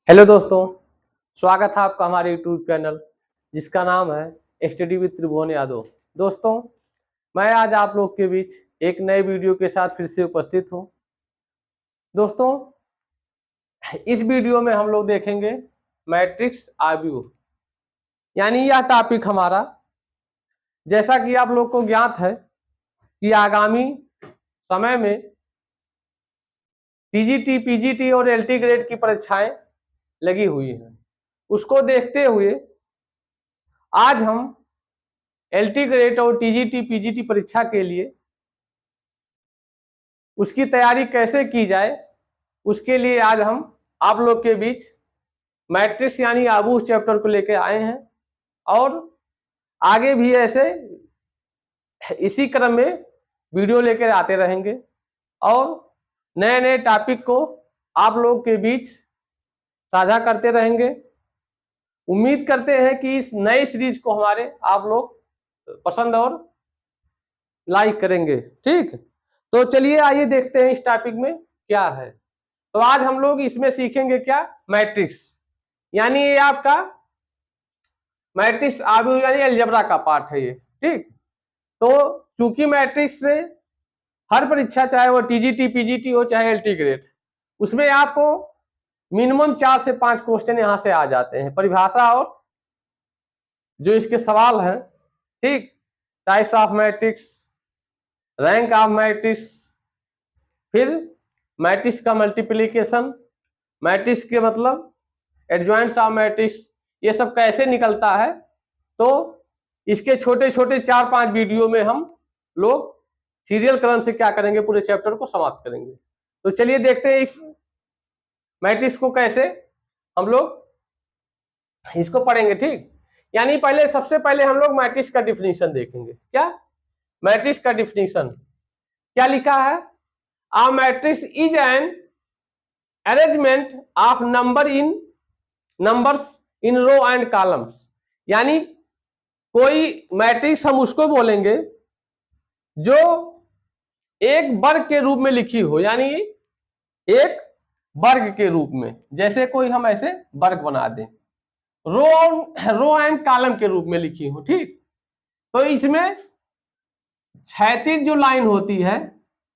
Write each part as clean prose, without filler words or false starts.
Hello दोस्तों, स्वागत है आपका हमारे यूट्यूब चैनल जिसका नाम है स्टडी विद त्रिभुवन यादव। दोस्तों, मैं आज आप लोग के बीच एक नए वीडियो के साथ फिर से उपस्थित हूं। दोस्तों, इस वीडियो में हम लोग देखेंगे मैट्रिक्स आव्यूह, यानी यह टॉपिक हमारा, जैसा कि आप लोग को ज्ञात है कि आगामी समय में टीजीटी, पीजीटी और एलटी ग्रेड की परीक्षाएं लगी हुई हैं। उसको देखते हुए आज हम एलटी ग्रेड और टीजीटी, पीजीटी परीक्षा के लिए उसकी तैयारी कैसे की जाए, उसके लिए आज हम आप लोग के बीच मैट्रिक्स यानी आव्यूह चैप्टर को लेकर आए हैं और आगे भी ऐसे इसी क्रम में वीडियो लेकर आते रहेंगे और नए नए टॉपिक को आप लोग के बीच साझा करते रहेंगे। उम्मीद करते हैं कि इस नए सीरीज को हमारे आप लोग पसंद और लाइक करेंगे। ठीक, तो चलिए आइए देखते हैं इस टॉपिक में क्या है। तो आज हम लोग इसमें सीखेंगे क्या, मैट्रिक्स, यानी ये आपका मैट्रिक्स आव्यूह यानी अलजेब्रा का पार्ट है ये। ठीक, तो चूंकि मैट्रिक्स से हर परीक्षा, चाहे वो टीजीटी, पीजीटी हो चाहे एलटी ग्रेड, उसमें आपको मिनिमम 4 से 5 क्वेश्चन यहां से आ जाते हैं, परिभाषा और जो इसके सवाल हैं। ठीक, types of matrix, rank of matrix, फिर मैट्रिक्स का मल्टीप्लिकेशन, मैट्रिक्स के मतलब एडजॉइंट्स ऑफ मैट्रिक्स, ये सब कैसे निकलता है। तो इसके छोटे छोटे 4-5 वीडियो में हम लोग सीरियल क्रम से क्या करेंगे, पूरे चैप्टर को समाप्त करेंगे। तो चलिए देखते हैं इस मैट्रिक्स को कैसे हम लोग इसको पढ़ेंगे। ठीक, यानी पहले, सबसे पहले हम लोग मैट्रिक्स का डिफिनीशन देखेंगे। क्या मैट्रिक्स का डिफिनीशन क्या लिखा है? A matrix is an arrangement of numbers in row and columns, यानी कोई मैट्रिक्स हम उसको बोलेंगे जो एक वर्ग के रूप में लिखी हो, यानी एक वर्ग के रूप में, जैसे कोई हम ऐसे वर्ग बना दें, रो एंड कॉलम के रूप में लिखी हो। ठीक, तो इसमें क्षैतिज जो लाइन होती है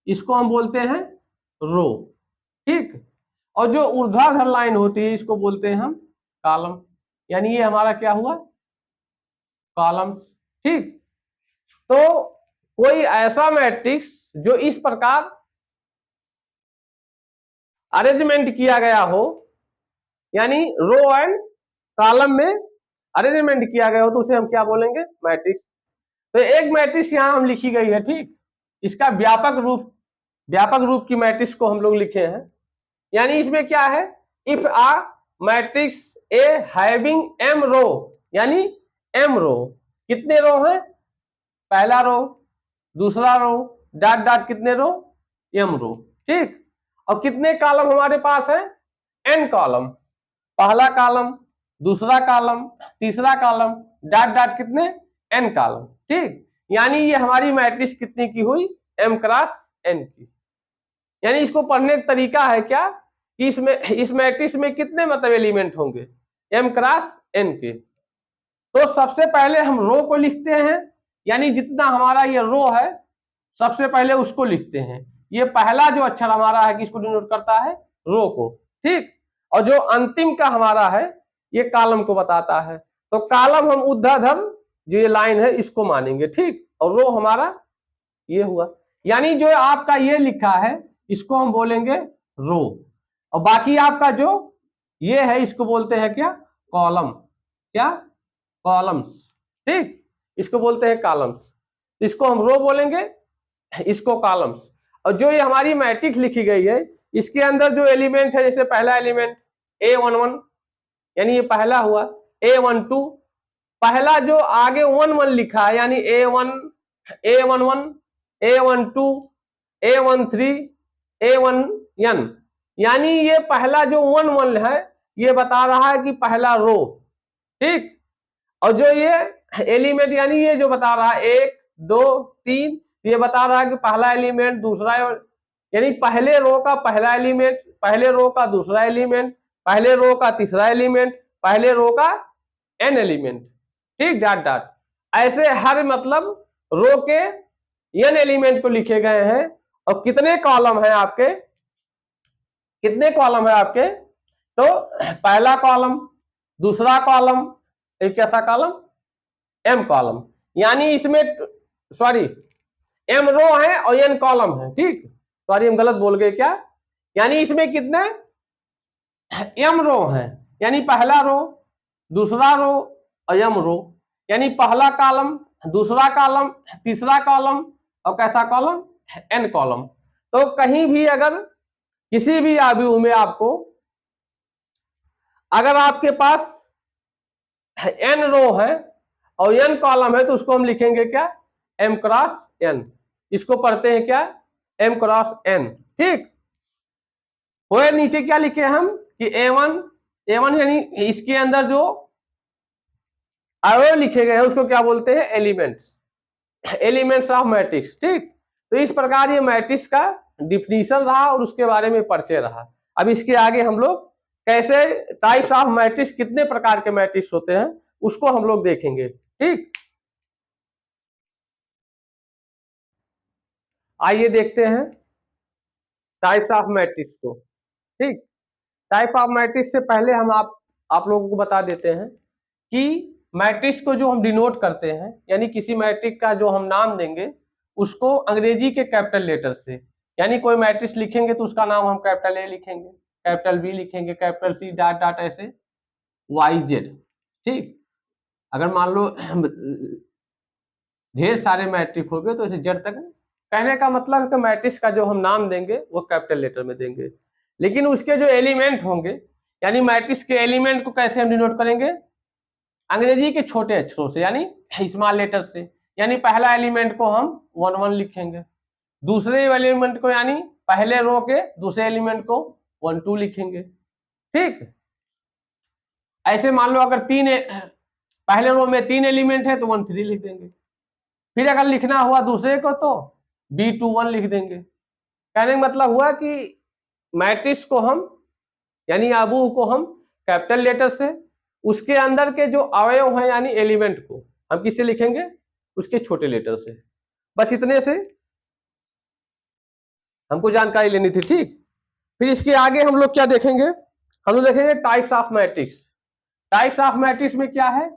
इसको हम बोलते हैं रो। ठीक, और जो ऊर्ध्वाधर लाइन होती है इसको बोलते हैं हम कॉलम, यानी ये हमारा क्या हुआ, कॉलम्स। ठीक, तो कोई ऐसा मैट्रिक्स जो इस प्रकार अरेंजमेंट किया गया हो, यानी रो एंड कॉलम में अरेंजमेंट किया गया हो, तो उसे हम क्या बोलेंगे, मैट्रिक्स। तो एक मैट्रिक्स यहां हम लिखी गई है। ठीक, इसका व्यापक रूप की मैट्रिक्स को हम लोग लिखे हैं, यानी इसमें क्या है, if a matrix A having M row, यानी एम रो, कितने रो है, पहला रो, दूसरा रो, डॉट डॉट कितने रो, एम रो। ठीक, और कितने कॉलम हमारे पास है, एन कॉलम, पहला कॉलम, दूसरा कॉलम, तीसरा कॉलम, डॉट डॉट कितने, एन कॉलम। ठीक, यानी ये हमारी मैट्रिक्स कितनी की हुई, एम क्रॉस एन की। यानी इसको पढ़ने का तरीका है क्या कि इस मैट्रिक्स में कितने मतलब एलिमेंट होंगे, एम क्रॉस एन के। तो सबसे पहले हम रो को लिखते हैं, यानी जितना हमारा ये रो है सबसे पहले उसको लिखते हैं। ये पहला जो अक्षर हमारा है किसको डिनोट करता है, रो को। ठीक, और जो अंतिम का हमारा है ये कॉलम को बताता है। तो कॉलम हम ऊर्ध्वाधर जो ये लाइन है इसको मानेंगे। ठीक, और रो हमारा ये हुआ, यानी जो आपका ये लिखा है इसको हम बोलेंगे रो, और बाकी आपका जो ये है इसको बोलते हैं क्या, कॉलम, क्या, कॉलम्स। ठीक, इसको बोलते हैं कॉलम्स, इसको हम रो बोलेंगे, इसको कॉलम्स। और जो ये हमारी मैट्रिक्स लिखी गई है इसके अंदर जो एलिमेंट है, जैसे पहला एलिमेंट A11, यानी ये पहला हुआ, A12, पहला जो आगे 11 लिखा है यानी A1, A11, A12, A13, A1n, यानी ये पहला जो 11 है ये बता रहा है कि पहला रो। ठीक, और जो ये एलिमेंट यानी ये जो बता रहा है 1, 2, 3, ये बता रहा है कि पहला एलिमेंट, दूसरा, यानी पहले रो का पहला एलिमेंट, पहले रो का दूसरा एलिमेंट, पहले रो का तीसरा एलिमेंट, पहले रो का n एलिमेंट, ठीक, डॉट डॉट, ऐसे हर मतलब रो के n एलिमेंट को लिखे गए हैं। और कितने कॉलम है आपके, कितने कॉलम है आपके, तो पहला कॉलम, दूसरा कॉलम, एक कैसा कॉलम, m कॉलम, यानी इसमें सॉरी m रो है और n कॉलम है, ठीक, सॉरी हम गलत बोल गए क्या, यानी इसमें कितने m रो है, यानी पहला रो, दूसरा रो और m रो, यानी पहला कॉलम, दूसरा कॉलम, तीसरा कॉलम और कैसा कॉलम, n कॉलम। तो कहीं भी अगर किसी भी आव्यूह में आपको अगर आपके पास n रो है और n कॉलम है तो उसको हम लिखेंगे क्या, m क्रॉस n, इसको पढ़ते हैं क्या, m क्रॉस n, ठीक। वो नीचे क्या लिखे हम कि a1 यानी इसके अंदर जो अवयव लिखे गए हैं उसको क्या बोलते हैं, एलिमेंट्स, एलिमेंट्स ऑफ मैट्रिक्स, ठीक। तो इस प्रकार ये मैट्रिक्स का डिफिनीशन रहा और उसके बारे में परिचय रहा। अब इसके आगे हम लोग कैसे टाइप्स ऑफ मैट्रिक्स, कितने प्रकार के मैट्रिक्स होते हैं उसको हम लोग देखेंगे, ठीक। आइए देखते हैं टाइप्स ऑफ मैट्रिक्स को, ठीक। टाइप ऑफ मैट्रिक्स से पहले हम आप लोगों को बता देते हैं कि मैट्रिक्स को जो हम डिनोट करते हैं, यानी किसी मैट्रिक्स का जो हम नाम देंगे उसको अंग्रेजी के कैपिटल लेटर से, यानी कोई मैट्रिक्स लिखेंगे तो उसका नाम हम कैपिटल ए लिखेंगे, कैपिटल बी लिखेंगे, कैपिटल सी, डॉट डॉट, ऐसे वाई जेड, ठीक। अगर मान लो ढेर सारे मैट्रिक्स हो गए तो इसे जेड तक, कहने का मतलब है कि मैट्रिक्स का जो हम नाम देंगे वो कैपिटल लेटर में देंगे, लेकिन उसके जो एलिमेंट होंगे, यानी मैट्रिक्स के एलिमेंट को कैसे हम डिनोट करेंगे, अंग्रेजी के छोटे अक्षरों से, यानी स्मॉल लेटर से, यानी पहला एलिमेंट को हम 1 1 लिखेंगे, दूसरे एलिमेंट को यानी पहले रो के दूसरे एलिमेंट को 1 2 लिखेंगे, ठीक। ऐसे मान लो अगर पहले रो में 3 एलिमेंट है तो 1 3 लिख देंगे, फिर अगर लिखना हुआ दूसरे को तो B21 लिख देंगे। कहने का मतलब हुआ कि मैट्रिक्स को हम यानी आव्यूह को हम कैपिटल लेटर से, उसके अंदर के जो अवयव हैं यानी एलिमेंट को हम किससे लिखेंगे, उसके छोटे लेटर से। बस इतने से हमको जानकारी लेनी थी, ठीक। फिर इसके आगे हम लोग क्या देखेंगे, हम लोग देखेंगे types of matrix. Types of matrix में क्या है,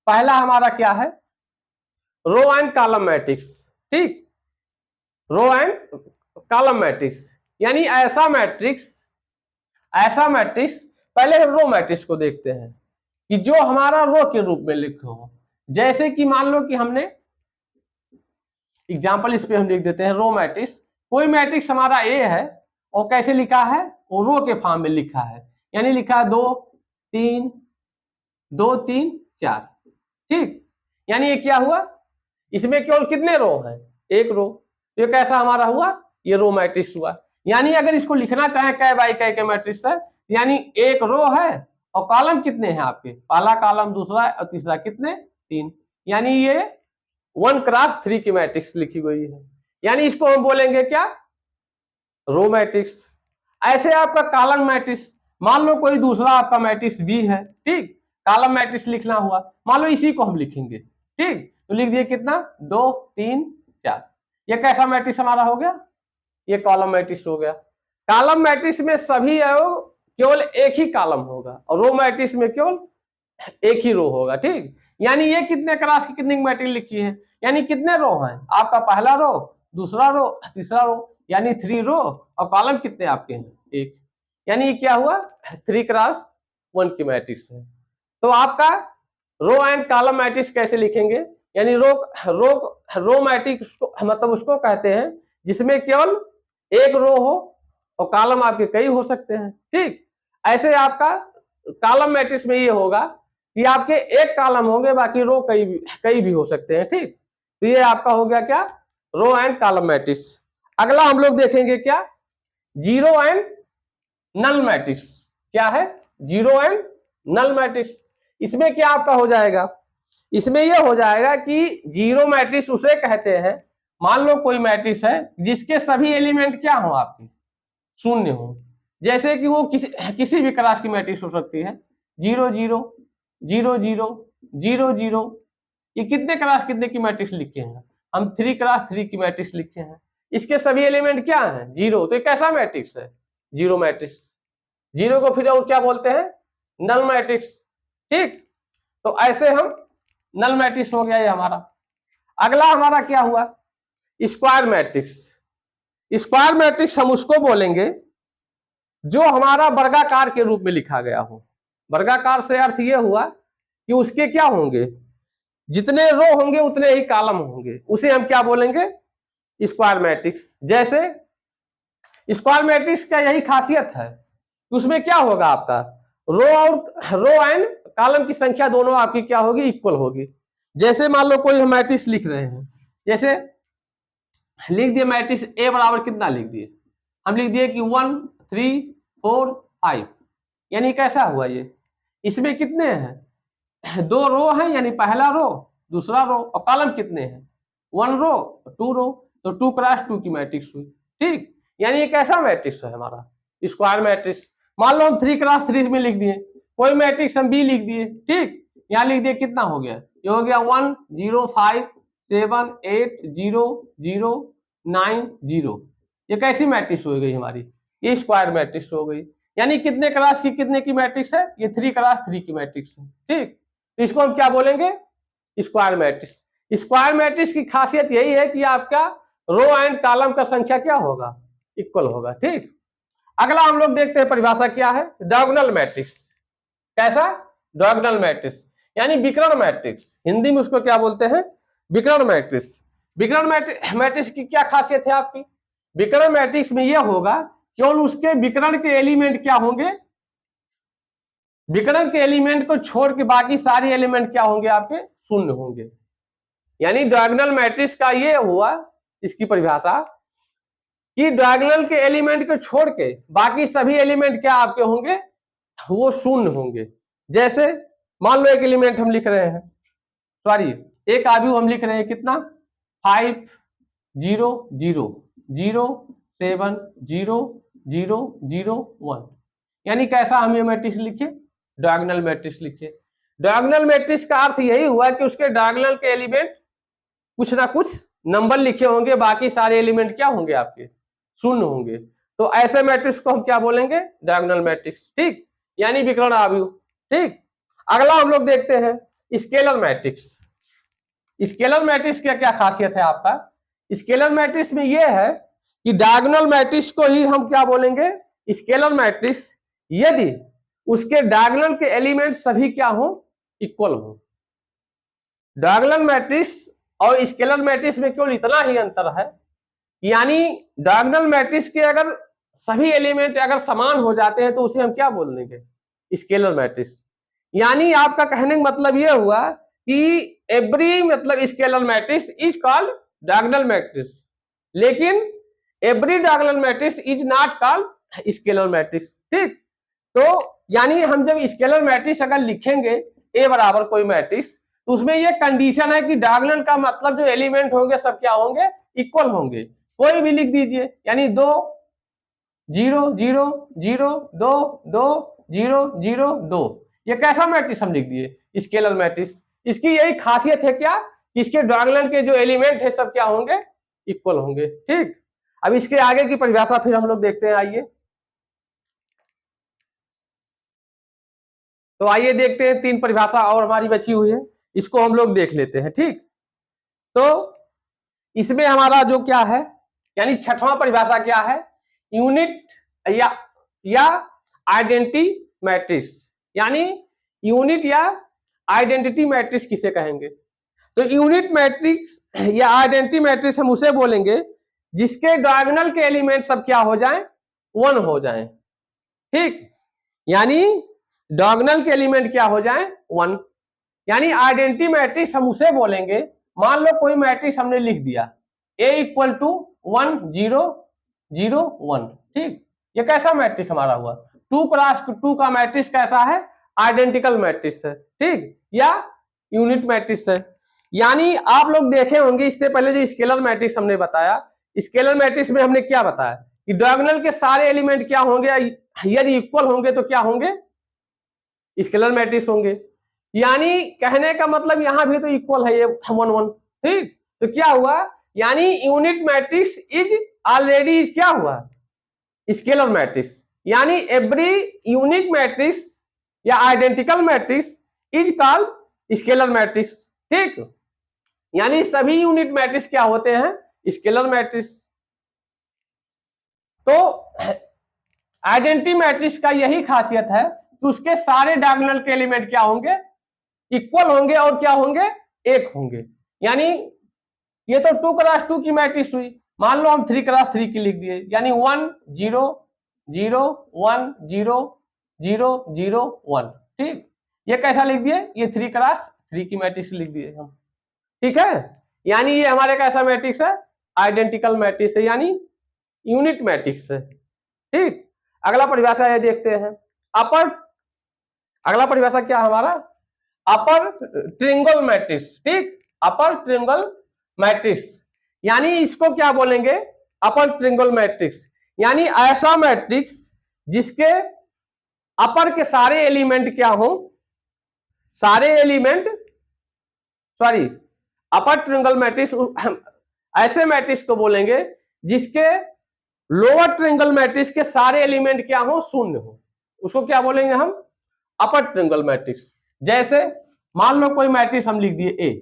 पहला हमारा क्या है, रो एंड कॉलम मैट्रिक्स, ठीक, रो एंड कॉलम मैट्रिक्स, यानी ऐसा मैट्रिक्स, पहले हम रो मैट्रिक्स को देखते हैं कि जो हमारा रो के रूप में लिखे हो, जैसे कि मान लो कि हमने एग्जांपल इस पे हम लिख देते हैं रो मैट्रिक्स, कोई मैट्रिक्स हमारा ए है और कैसे लिखा है, वो रो के फॉर्म में लिखा है, यानी लिखा है 2 3 2 3 4, ठीक। यानी ये क्या हुआ, इसमें केवल कितने रो हैं, एक रो, ये कैसा हमारा हुआ, ये रो मैट्रिक्स हुआ। यानी अगर इसको लिखना चाहे कै बाई कै के मैट्रिक्स है, यानी एक रो है और कॉलम कितने हैं आपके, पहला कॉलम, दूसरा और तीसरा, कितने, 3, यानी ये 1 क्रॉस 3 की मैट्रिक्स लिखी गई है, यानी इसको हम बोलेंगे क्या, रो मैट्रिक्स। ऐसे आपका कॉलम मैट्रिक्स, मान लो कोई दूसरा आपका मैट्रिक्स भी है, ठीक, कॉलम मैट्रिक्स लिखना हुआ, मान लो इसी को हम लिखेंगे, ठीक, तो लिख दिए कितना, 2 3 4, ये कैसा मैट्रिक्स हमारा हो गया, ये कॉलम मैट्रिक्स हो गया। कॉलम मैट्रिक्स में सभी अवयव केवल एक ही कॉलम होगा और रो मैट्रिक्स में केवल एक ही रो होगा, ठीक। यानी ये कितने क्लास की कितनी मैट्रिक्स लिखी है, यानी कितने रो हैं आपका, पहला रो, दूसरा रो, तीसरा रो, यानी 3 रो, और कॉलम कितने आपके हैं, एक, यानी ये क्या हुआ, 3 क्रॉस 1 की मैट्रिक्स है। तो आपका रो एंड कॉलम मैट्रिक्स कैसे लिखेंगे, यानी रो मैट्रिक्स मतलब उसको कहते हैं जिसमें केवल एक रो हो और कॉलम आपके कई हो सकते हैं, ठीक। ऐसे आपका कॉलम मैट्रिक्स में ये होगा कि आपके एक कॉलम होंगे, बाकी रो कई भी हो सकते हैं, ठीक। तो ये आपका हो गया क्या, रो एंड कॉलम मैट्रिक्स। अगला हम लोग देखेंगे क्या, जीरो एंड नल मैट्रिक्स। क्या है, जीरो एंड नल मैट्रिक्स। इसमें क्या आपका हो जाएगा, इसमें यह हो जाएगा कि जीरो मैट्रिक्स उसे कहते हैं, मान लो कोई मैट्रिक्स है जिसके सभी एलिमेंट क्या हो आपके, शून्य हो, जैसे कि वो किसी भी क्लास की मैट्रिक्स हो सकती है, 0 0 0 0 0 0। ये कितने की मैट्रिक्स लिखे हैं हम? 3 क्रॉस 3 की मैट्रिक्स लिखे हैं। इसके सभी एलिमेंट क्या है? 0। तो ये कैसा मैट्रिक्स है? Zero matrix. जीरो को फिर और क्या बोलते हैं? Null matrix. ठीक, तो ऐसे हम नल मैट्रिक्स हो गया ये हमारा। अगला हमारा क्या हुआ? Square matrix. स्क्वायर मैट्रिक्स हम उसको बोलेंगे जो हमारा वर्गाकार के रूप में लिखा गया हो। वर्गाकार से अर्थ यह हुआ कि उसके क्या होंगे, जितने रो होंगे उतने ही कॉलम होंगे, उसे हम क्या बोलेंगे? Square matrix. जैसे स्क्वायर मैट्रिक्स का यही खासियत है कि उसमें क्या होगा, आपका रो एंड कॉलम की संख्या दोनों आपकी क्या होगी? इक्वल होगी। जैसे मान लो कोई हम मैट्रिक्स लिख रहे हैं, जैसे लिख दिए मैट्रिक्स ए बराबर कितना लिख दिए? हम लिख दिए कि 1 3 4 5। यानी कैसा हुआ ये? इसमें कितने हैं? 2 रो हैं, यानी पहला रो दूसरा रो, और कॉलम कितने हैं? 1 रो 2 रो, तो 2 क्रॉस 2 की मैट्रिक्स हुई। ठीक, यानी ये कैसा मैट्रिक्स है हमारा? Square matrix. मान लो हम 3 क्रॉस 3 में लिख दिए, कोई मैट्रिक्स हम बी लिख दिए। ठीक, यहाँ लिख दिए, कितना हो गया? ये हो गया 1 0 5 7 8 0 0 9 0। ये कैसी मैट्रिक्स हो गई हमारी? ये स्क्वायर मैट्रिक्स हो गई। यानी कितने क्लास की कितने की मैट्रिक्स है? ये 3 क्रॉस 3 की मैट्रिक्स है। ठीक, तो इसको हम क्या बोलेंगे? Square matrix. स्क्वायर मैट्रिक्स की खासियत यही है कि आपका रो एंड कॉलम का संख्या क्या होगा? इक्वल होगा। ठीक, अगला हम लोग देखते हैं परिभाषा क्या है? Diagonal matrix. कैसा? डायगोनल मैट्रिक्स यानी विकर्ण मैट्रिक्स। हिंदी में उसको क्या बोलते हैं? विकर्ण मैट्रिक्स। विकर्ण मैट्रिक्स की क्या खासियत है आपकी? विकर्ण मैट्रिक्स में यह होगा केवल उसके विकर्ण के एलिमेंट क्या होंगे? विकर्ण के एलिमेंट को छोड़ के बाकी सारे एलिमेंट क्या होंगे? आपके शून्य होंगे। यानी डायगोनल मैट्रिक्स का ये हुआ इसकी परिभाषा कि डायगोनल के एलिमेंट को छोड़ के बाकी सभी एलिमेंट क्या आपके होंगे? वो शून्य होंगे। जैसे मान लो एक एलिमेंट हम लिख रहे हैं, सॉरी एक आव्यूह हम लिख रहे हैं, कितना? 5 0 0 0 7 0 0 0 1। यानी कैसा हम ये मैट्रिक्स लिखे? डायगोनल मैट्रिक्स लिखे। डायगोनल मैट्रिक्स का अर्थ यही हुआ कि उसके डायगोनल के एलिमेंट कुछ ना कुछ नंबर लिखे होंगे, बाकी सारे एलिमेंट क्या होंगे? आपके शून्य होंगे। तो ऐसे मैट्रिक्स को हम क्या बोलेंगे? Diagonal matrix. ठीक, यानी विकर्ण आव्यूह। ठीक, अगला हम लोग देखते हैं स्केलर मैट्रिक्स। स्केलर मैट्रिक्स की क्या खासियत है आपका? स्केलर मैट्रिक्स में यह है कि डायगोनल मैट्रिक्स को ही हम क्या बोलेंगे? स्केलर मैट्रिक्स, यदि उसके डायगोनल के एलिमेंट सभी क्या हो? इक्वल हो। डायगोनल मैट्रिक्स और स्केलर मैट्रिक्स में केवल इतना ही अंतर है, यानी डायगोनल मैट्रिक्स के अगर सभी एलिमेंट अगर समान हो जाते हैं तो उसे हम क्या बोल देंगे? Scalar matrix. यानी आपका कहने का मतलब यह हुआ कि एवरी मतलब scalar matrix is called diagonal matrix, लेकिन every diagonal matrix is not called scalar matrix. ठीक, तो यानी हम जब स्केलर मैट्रिक्स अगर लिखेंगे ए बराबर कोई मैट्रिक्स, तो उसमें ये कंडीशन है कि डायगोनल का मतलब जो एलिमेंट होंगे सब क्या होंगे? इक्वल होंगे। कोई भी लिख दीजिए, यानी 2 0 0 0 2 2 0 0 2। ये कैसा मैट्रिक्स हम लिख दिए? Scalar matrix. इसकी यही खासियत है क्या? इसके डायगोनल के जो एलिमेंट है सब क्या होंगे? इक्वल होंगे। ठीक, अब इसके आगे की परिभाषा फिर हम लोग देखते हैं। आइए, तो आइए देखते हैं, 3 परिभाषा और हमारी बची हुई है, इसको हम लोग देख लेते हैं। ठीक, तो इसमें हमारा जो क्या है, यानी छठवां परिभाषा क्या है? यूनिट या आइडेंटिटी मैट्रिक्स। यानी यूनिट या आइडेंटिटी मैट्रिक्स किसे कहेंगे? तो यूनिट मैट्रिक्स या आइडेंटिटी मैट्रिक्स हम उसे बोलेंगे जिसके डायगोनल के एलिमेंट सब क्या हो जाएं? 1 हो जाएं। ठीक, यानी डायगोनल के एलिमेंट क्या हो जाएं? 1। यानी आइडेंटिटी मैट्रिक्स हम उसे बोलेंगे, मान लो कोई मैट्रिक्स हमने लिख दिया A इक्वल टू 1 0 0 1। ठीक, ये कैसा मैट्रिक्स हमारा हुआ? 2 क्रॉस 2 का मैट्रिक्स कैसा है? आइडेंटिकल मैट्रिक्स है। ठीक, या यूनिट मैट्रिक्स है। यानी आप लोग देखे होंगे इससे पहले जो स्केलर मैट्रिक्स हमने बताया, स्केलर मैट्रिक्स में हमने क्या बताया कि डायगोनल के सारे एलिमेंट क्या होंगे? यदि इक्वल होंगे तो क्या होंगे, स्केलर मैट्रिक्स होंगे। यानी कहने का मतलब यहां भी तो इक्वल है ये 1 1, ठीक। तो क्या हुआ, यानी unit matrix is already is क्या हुआ, स्केलर मैट्रिक्स। यानी एवरी यूनिक मैट्रिक्स या identical matrix is called scalar matrix, ठीक। यानी सभी यूनिट मैट्रिक्स क्या होते हैं, स्केलर मैट्रिक्स। तो आइडेंटिटी मैट्रिक्स का यही खासियत है कि उसके सारे डायगोनल के एलिमेंट क्या होंगे, इक्वल होंगे और क्या होंगे, एक होंगे। यानी ये तो 2x2 की मैट्रिक्स हुई, मान लो हम 3x3 की लिख दिए, यानी 1 0 0 1 0 0 0 1, ठीक। ये कैसा लिख दिए, ये 3x3 की मैट्रिक्स लिख दिए हम, ठीक है। यानी ये हमारे कैसा मैट्रिक्स है, आइडेंटिकल मैट्रिक्स है, यानी यूनिट मैट्रिक्स है, ठीक। अगला परिभाषा ये देखते हैं, अपर, अगला परिभाषा क्या हमारा, अपर ट्रिंगल मैट्रिक्स, ठीक। अपर ट्रिंगल मैट्रिक्स, यानी इसको क्या बोलेंगे, अपर ट्रिंगल मैट्रिक्स, यानी ऐसा मैट्रिक्स जिसके अपर के सारे एलिमेंट क्या हो, सारे एलिमेंट, सॉरी, अपर ट्रिंगल मैट्रिक्स ऐसे मैट्रिक्स को बोलेंगे जिसके लोअर ट्रिंगल मैट्रिक्स के सारे एलिमेंट क्या हो, शून्य हो, उसको क्या बोलेंगे हम, अपर ट्रिंगल मैट्रिक्स। जैसे मान लो कोई मैट्रिक्स हम लिख दिए ए,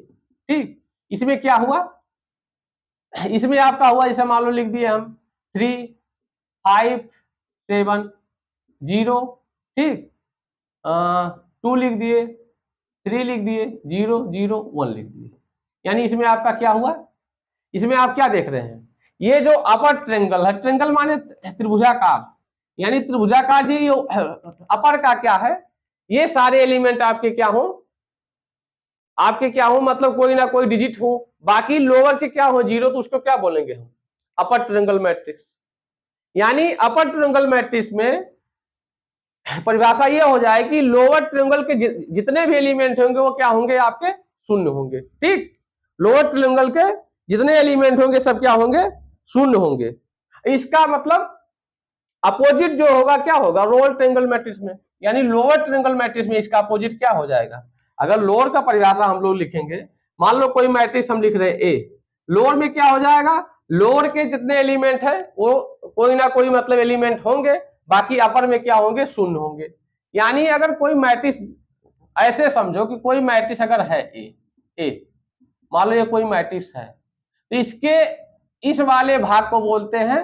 ठीक। इसमें क्या हुआ, इसमें आपका हुआ, जैसे मान लो लिख दिए हम 3 5 7 0, ठीक। 2 लिख दिए, 3 लिख दिए, 0 0 1 लिख दिए। यानी इसमें आपका क्या हुआ, इसमें आप क्या देख रहे हैं, ये जो अपर ट्रेंगल है, ट्रेंगल माने त्रिभुजाकार, यानी त्रिभुजाकार जी अपर का क्या है, ये सारे एलिमेंट आपके क्या हो, आपके क्या हो, मतलब कोई ना कोई डिजिट हो, बाकी लोअर के क्या हो, 0, तो उसको क्या बोलेंगे हम, अपर ट्रेंगल मैट्रिक्स। यानी अपर ट्रेंगल मैट्रिक्स में परिभाषा ये हो जाए कि लोअर ट्रायंगल के जितने भी एलिमेंट होंगे वो क्या होंगे, आपके शून्य होंगे, ठीक। लोअर ट्रायंगल के जितने एलिमेंट होंगे सब क्या होंगे, शून्य होंगे। इसका मतलब अपोजिट जो होगा क्या होगा, लोअर ट्रायंगल मैट्रिक्स में, यानी लोअर ट्रायंगल मैट्रिक्स में इसका अपोजिट क्या हो जाएगा। अगर लोअर का परिभाषा हम लोग लिखेंगे, मान लो कोई मैट्रिक्स हम लिख रहे हैं ए, लोअर में क्या हो जाएगा, लोअर के जितने एलिमेंट है वो कोई ना कोई मतलब एलिमेंट होंगे, बाकी अपर में क्या होंगे, शून्य होंगे। यानी अगर कोई मैट्रिक्स, ऐसे समझो कि कोई मैट्रिक्स अगर है ए, मान लो ये कोई मैट्रिक्स है, तो इसके इस वाले भाग को बोलते हैं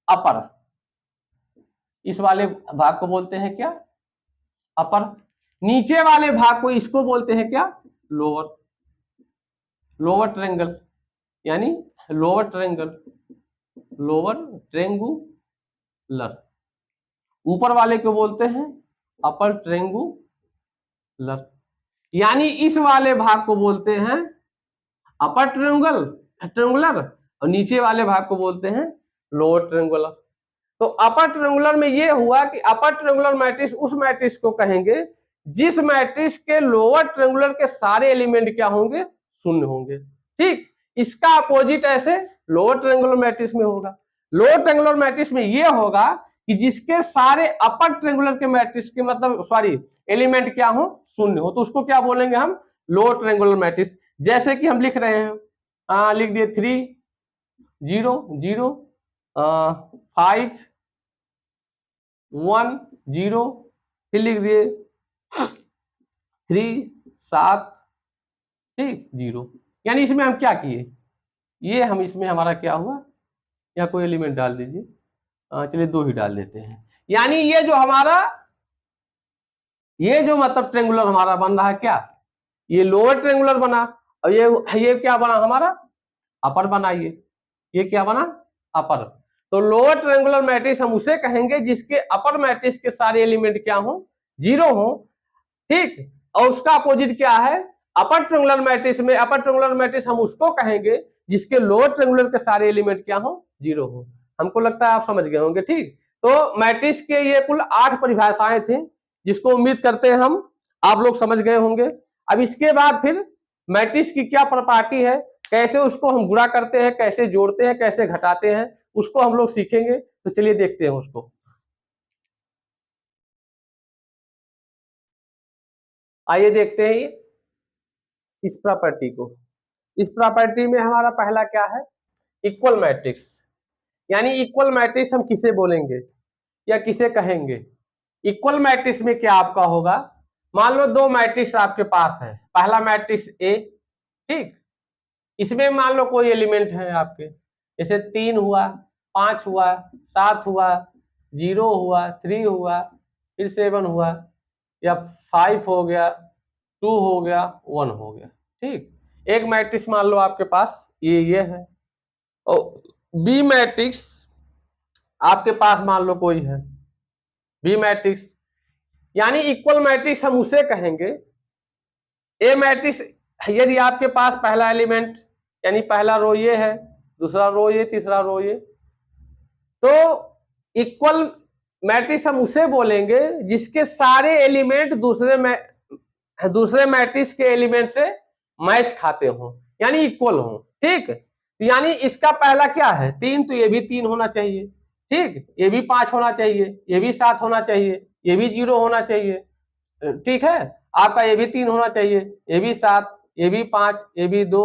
अपर, इस वाले भाग को बोलते हैं क्या, अपर। नीचे वाले भाग को इसको बोलते हैं क्या, लोअर, लोअर ट्रायंगल, यानी लोअर ट्रायंगल, लोअर ट्रायंगुलर। ऊपर वाले को बोलते हैं अपर ट्रायंगुलर, यानी इस वाले भाग को बोलते हैं अपर ट्रायंगुलर, और नीचे वाले भाग को बोलते हैं लोअर ट्रायंगुलर। तो अपर ट्रायंगुलर में ये हुआ कि अपर ट्रायंगुलर मैट्रिक्स उस मैट्रिक्स को कहेंगे जिस मैट्रिक्स के लोअर ट्रायंगुलर के सारे एलिमेंट क्या होंगे, शून्य होंगे, ठीक। इसका अपोजिट ऐसे लोअर ट्रायंगुलर मैट्रिक्स में होगा। लोअर ट्रायंगुलर मैट्रिक्स में ये होगा कि जिसके सारे अपर ट्रायंगुलर के मैट्रिक्स के मतलब सॉरी एलिमेंट क्या हो, शून्य हो, तो उसको क्या बोलेंगे हम, लोअर ट्रायंगुलर मैट्रिक्स। जैसे कि हम लिख रहे हैं, लिख दिए 3 0 0 5 1 0, फिर लिख दिए 3 7, ठीक 0। यानी इसमें हम क्या किए, ये हम इसमें हमारा क्या हुआ, या कोई एलिमेंट डाल दीजिए, चलिए 2 ही डाल देते हैं। यानी ये जो हमारा, ये जो मतलब ट्रायंगुलर हमारा बन रहा है क्या, ये लोअर ट्रायंगुलर बना, और ये क्या बना हमारा, अपर बना। ये क्या बना, अपर। तो लोअर ट्रायंगुलर मैट्रिक्स हम उसे कहेंगे जिसके अपर मैट्रिक्स के सारे एलिमेंट क्या हो, 0 हो, ठीक। और उसका अपोजिट क्या है, अपर ट्रायंगुलर मैट्रिक्स में, अपर ट्रायंगुलर मैट्रिक्स हम उसको कहेंगे जिसके लोअर ट्रायंगुलर के सारे एलिमेंट क्या हो, 0 हो। हमको लगता है आप समझ गए होंगे, ठीक। तो मैट्रिक्स के ये कुल 8 परिभाषाएं थी, जिसको उम्मीद करते हैं हम आप लोग समझ गए होंगे। अब इसके बाद फिर मैट्रिक्स की क्या प्रॉपर्टी है, कैसे उसको हम गुणा करते हैं, कैसे जोड़ते हैं, कैसे घटाते हैं, उसको हम लोग सीखेंगे। तो चलिए देखते हैं उसको। आइए देखते हैं इस प्रॉपर्टी को। इस प्रॉपर्टी में हमारा पहला क्या है, इक्वल मैट्रिक्स। यानी इक्वल मैट्रिक्स हम किसे बोलेंगे या किसे कहेंगे। इक्वल मैट्रिक्स में क्या आपका होगा, मान लो दो मैट्रिक्स आपके पास है, पहला मैट्रिक्स ए, ठीक, इसमें मान लो कोई एलिमेंट है आपके, जैसे 3 हुआ, 5 हुआ, 7 हुआ, 0 हुआ, 3 हुआ, फिर 7 हुआ, या 5 हो गया, 2 हो गया, 1 हो गया, ठीक। एक मैट्रिक्स मान लो आपके पास ये है, और बी मैट्रिक्स आपके पास मान लो कोई है, बी मैट्रिक्स। यानी इक्वल मैट्रिक्स हम उसे कहेंगे, ए मैट्रिक्स यदि आपके पास पहला एलिमेंट यानी पहला रो ये है, दूसरा रो ये, तीसरा रो ये, तो इक्वल मैट्रिक्स हम उसे बोलेंगे जिसके सारे एलिमेंट दूसरे मैट्रिक्स के एलिमेंट से मैच खाते हो, यानी इक्वल हो, ठीक। तो यानी इसका पहला क्या है 3, तो ये भी 3 होना चाहिए, ठीक, ये भी 5 होना चाहिए, ये भी 7 होना चाहिए, ये भी 0 होना चाहिए, ठीक है। आपका ये भी 3 होना चाहिए, ये भी 7, ये भी 5, ये भी 2,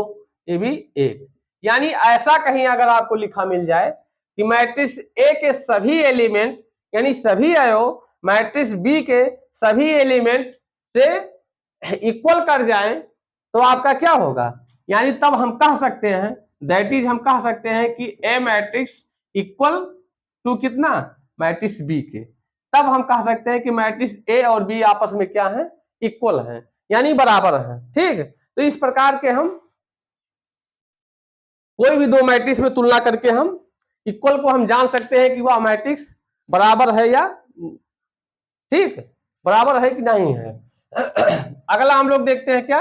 ये भी 1। यानी ऐसा कहीं अगर आपको लिखा मिल जाए कि मैट्रिक्स ए के सभी एलिमेंट यानी सभी अवयव मैट्रिक्स बी के सभी एलिमेंट से इक्वल कर जाएं, तो आपका क्या होगा, यानी तब हम कह सकते हैं, दैट इज हम कह सकते हैं कि ए मैट्रिक्स इक्वल टू कितना, मैट्रिक्स बी के। तब हम कह सकते हैं कि मैट्रिक्स ए और बी आपस में क्या है, इक्वल है, यानी बराबर है, ठीक। तो इस प्रकार के हम कोई भी दो मैट्रिक्स में तुलना करके हम इक्वल को हम जान सकते हैं कि वह मैट्रिक्स बराबर है या ठीक बराबर है कि नहीं है। अगला हम लोग देखते हैं क्या,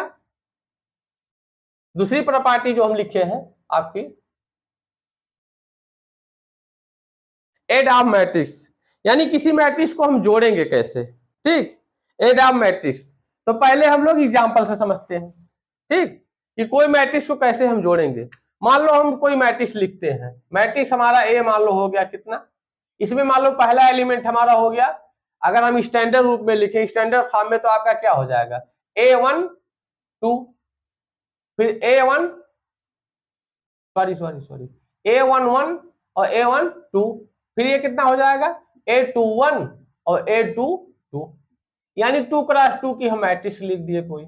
दूसरी प्रॉपर्टी जो हम लिखे हैं आपकी, एड ऑफ मैट्रिक्स। यानी किसी मैट्रिक्स को हम जोड़ेंगे कैसे, ठीक, एड ऑफ मैट्रिक्स। तो पहले हम लोग एग्जांपल से समझते हैं, ठीक, कि कोई मैट्रिक्स को कैसे हम जोड़ेंगे। मान लो हम कोई मैट्रिक्स लिखते हैं, मैट्रिक्स हमारा ए मान लो हो गया कितना, इसमें मान लो पहला एलिमेंट हमारा हो गया, अगर हम स्टैंडर्ड रूप में लिखें, स्टैंडर्ड फॉर्म में, तो आपका क्या हो जाएगा A1 2, फिर A1 सॉरी A11 और A1 2, फिर ये कितना हो जाएगा A21 और A2 2, यानी 2x2 की हम मैट्रिक्स लिख दिए कोई,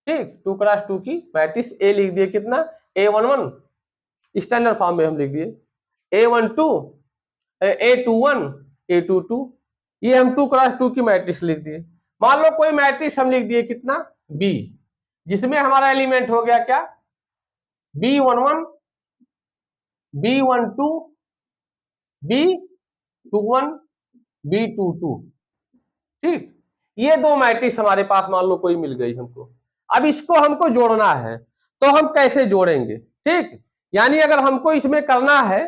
ठीक, 2x2 की मैट्रिक्स ए लिख दिए, कितना A11 स्टैंडर्ड फॉर्म में हम लिख दिए, A12 A21 A22, ये हम 2x2 की मैट्रिक्स लिख दिए। मान लो कोई मैट्रिक्स हम लिख दिए कितना B, जिसमें हमारा एलिमेंट हो गया क्या B11 B12 B21 B22, ठीक। ये दो मैट्रिक्स हमारे पास मान लो कोई मिल गई हमको, अब इसको हमको जोड़ना है, तो हम कैसे जोड़ेंगे, ठीक। यानी अगर हमको इसमें करना है,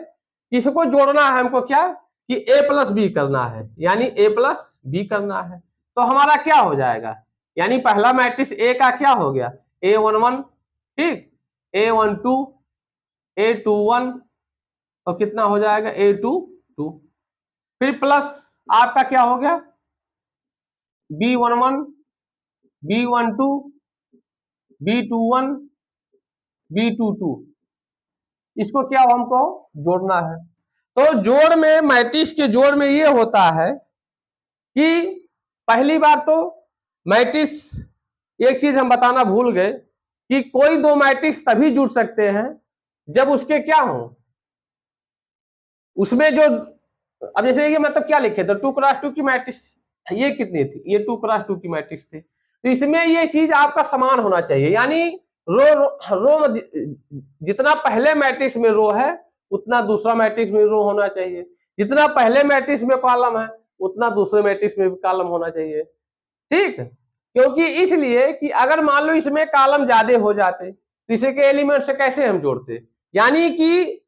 इसको जोड़ना है हमको क्या कि a प्लस बी करना है, यानी a प्लस बी करना है, तो हमारा क्या हो जाएगा, यानी पहला मैट्रिक्स a का क्या हो गया A11, ठीक, A12 A21 और कितना हो जाएगा A22, फिर प्लस आपका क्या हो गया B11 B12 B21 B22, इसको क्या हमको जोड़ना है। तो जोड़ में मैट्रिक्स के जोड़ में ये होता है कि पहली बार तो मैट्रिक्स, एक चीज हम बताना भूल गए कि कोई दो मैट्रिक्स तभी जुड़ सकते हैं जब उसके क्या हो, उसमें जो, अब जैसे ये मतलब क्या लिखे थे 2x2 की मैट्रिक्स, ये कितनी थी, ये 2x2 की मैट्रिक्स थी, तो इसमें ये चीज आपका समान होना चाहिए, यानी रो जितना पहले मैट्रिक्स में रो है उतना दूसरा मैट्रिक्स में रो होना चाहिए, जितना पहले मैट्रिक्स में कॉलम है उतना दूसरे मैट्रिक्स में भी कॉलम होना चाहिए, ठीक। क्योंकि इसलिए कि अगर मान लो इसमें कॉलम ज्यादा हो जाते तो इसे के एलिमेंट से कैसे हम जोड़ते, यानी कि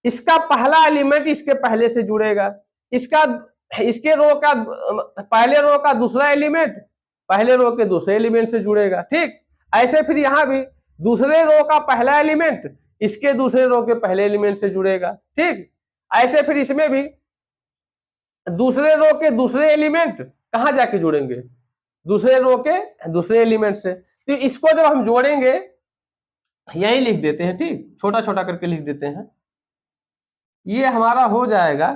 इसका पहला एलिमेंट इसके पहले से जुड़ेगा, इसके रो का पहले रो का दूसरा एलिमेंट पहले रो के दूसरे एलिमेंट से जुड़ेगा, ठीक। ऐसे फिर यहां भी दूसरे रो का पहला एलिमेंट इसके दूसरे रो के पहले एलिमेंट से जुड़ेगा, ठीक। ऐसे फिर इसमें भी दूसरे रो के दूसरे एलिमेंट कहां जाके जुड़ेंगे, दूसरे रो के दूसरे एलिमेंट से। तो इसको जब हम जोड़ेंगे यही लिख देते हैं, ठीक, छोटा छोटा करके लिख देते हैं। ये हमारा हो जाएगा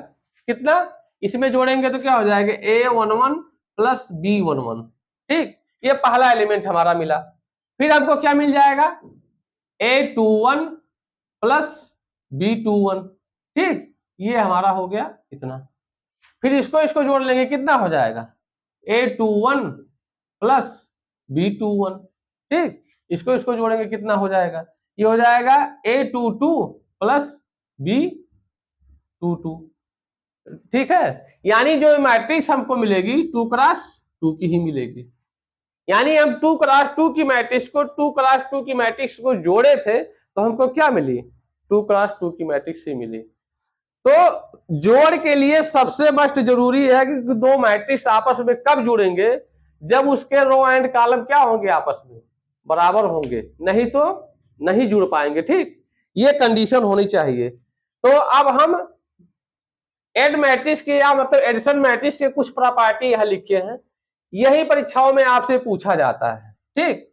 कितना, इसमें जोड़ेंगे तो क्या हो जाएगा A11 प्लस B11, ठीक, ये पहला एलिमेंट हमारा मिला। फिर हमको क्या मिल जाएगा A21 प्लस B21, ठीक, ये हमारा हो गया इतना। फिर इसको जोड़ लेंगे, कितना हो जाएगा A21 प्लस B21, ठीक, इसको जोड़ेंगे कितना हो जाएगा, ये हो जाएगा A22 प्लस B22, ठीक है। यानी जो मैट्रिक्स हमको मिलेगी 2 क्रॉस 2 की ही मिलेगी। यानी हम 2 क्रॉस 2 की मैट्रिक्स को 2 क्रॉस 2 की मैट्रिक्स को जोड़े थे तो हमको क्या मिली, 2 क्रॉस 2 की मैट्रिक्स ही मिली। तो जोड़ के लिए सबसे मस्ट जरूरी है कि दो मैट्रिक्स आपस में कब जुड़ेंगे, जब उसके रो एंड कॉलम क्या होंगे, आपस में बराबर होंगे, नहीं तो नहीं जुड़ पाएंगे, ठीक, ये कंडीशन होनी चाहिए। तो अब हम एड मैट्रिक्स के या मतलब एडिशन मैट्रिक्स के कुछ प्रॉपर्टी यहां लिखे हैं, यही परीक्षाओं में आपसे पूछा जाता है, ठीक।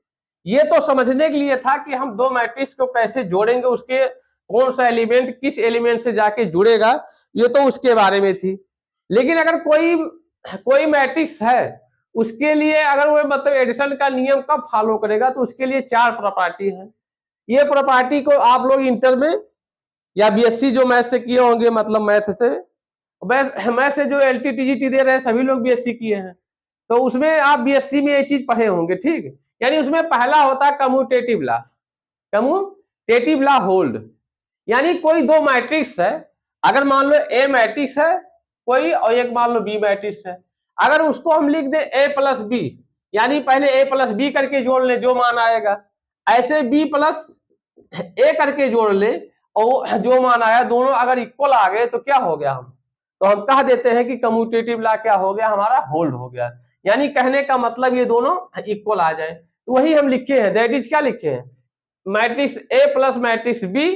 ये तो समझने के लिए था कि हम दो मैट्रिक्स को कैसे जोड़ेंगे, उसके कौन सा एलिमेंट किस एलिमेंट से जाके जुड़ेगा, ये तो उसके बारे में थी। लेकिन अगर कोई मैट्रिक्स है, उसके लिए अगर वो मतलब एडिशन का नियम कब फॉलो करेगा, तो उसके लिए 4 प्रॉपर्टी है। ये प्रॉपर्टी को आप लोग इंटर में या बीएससी जो मैथ से किए होंगे, मतलब मैथ से जो LTTGT दे रहे हैं सभी लोग बीएससी किए हैं, तो उसमें आप बीएससी में ये चीज पढ़े होंगे, ठीक। यानी उसमें पहला होता है कम्यूटेटिव लॉ होल्ड। यानी कोई दो मैट्रिक्स है, अगर मान लो ए मैट्रिक्स है कोई और एक मान लो बी मैट्रिक्स है, अगर उसको हम लिख दे ए प्लस बी, यानी पहले ए प्लस बी करके जोड़ ले जो मान आएगा, ऐसे बी प्लस ए करके जोड़ ले और जो मान आया, दोनों अगर इक्वल आ गए तो क्या हो गया, तो हम कह देते हैं कि कम्यूटेटिव लॉ क्या हो गया, हमारा होल्ड हो गया। यानी कहने का मतलब ये दोनों इक्वल आ जाए, तो वही हम लिखे हैं, दैट इज क्या लिखे हैं, matrix A plus matrix B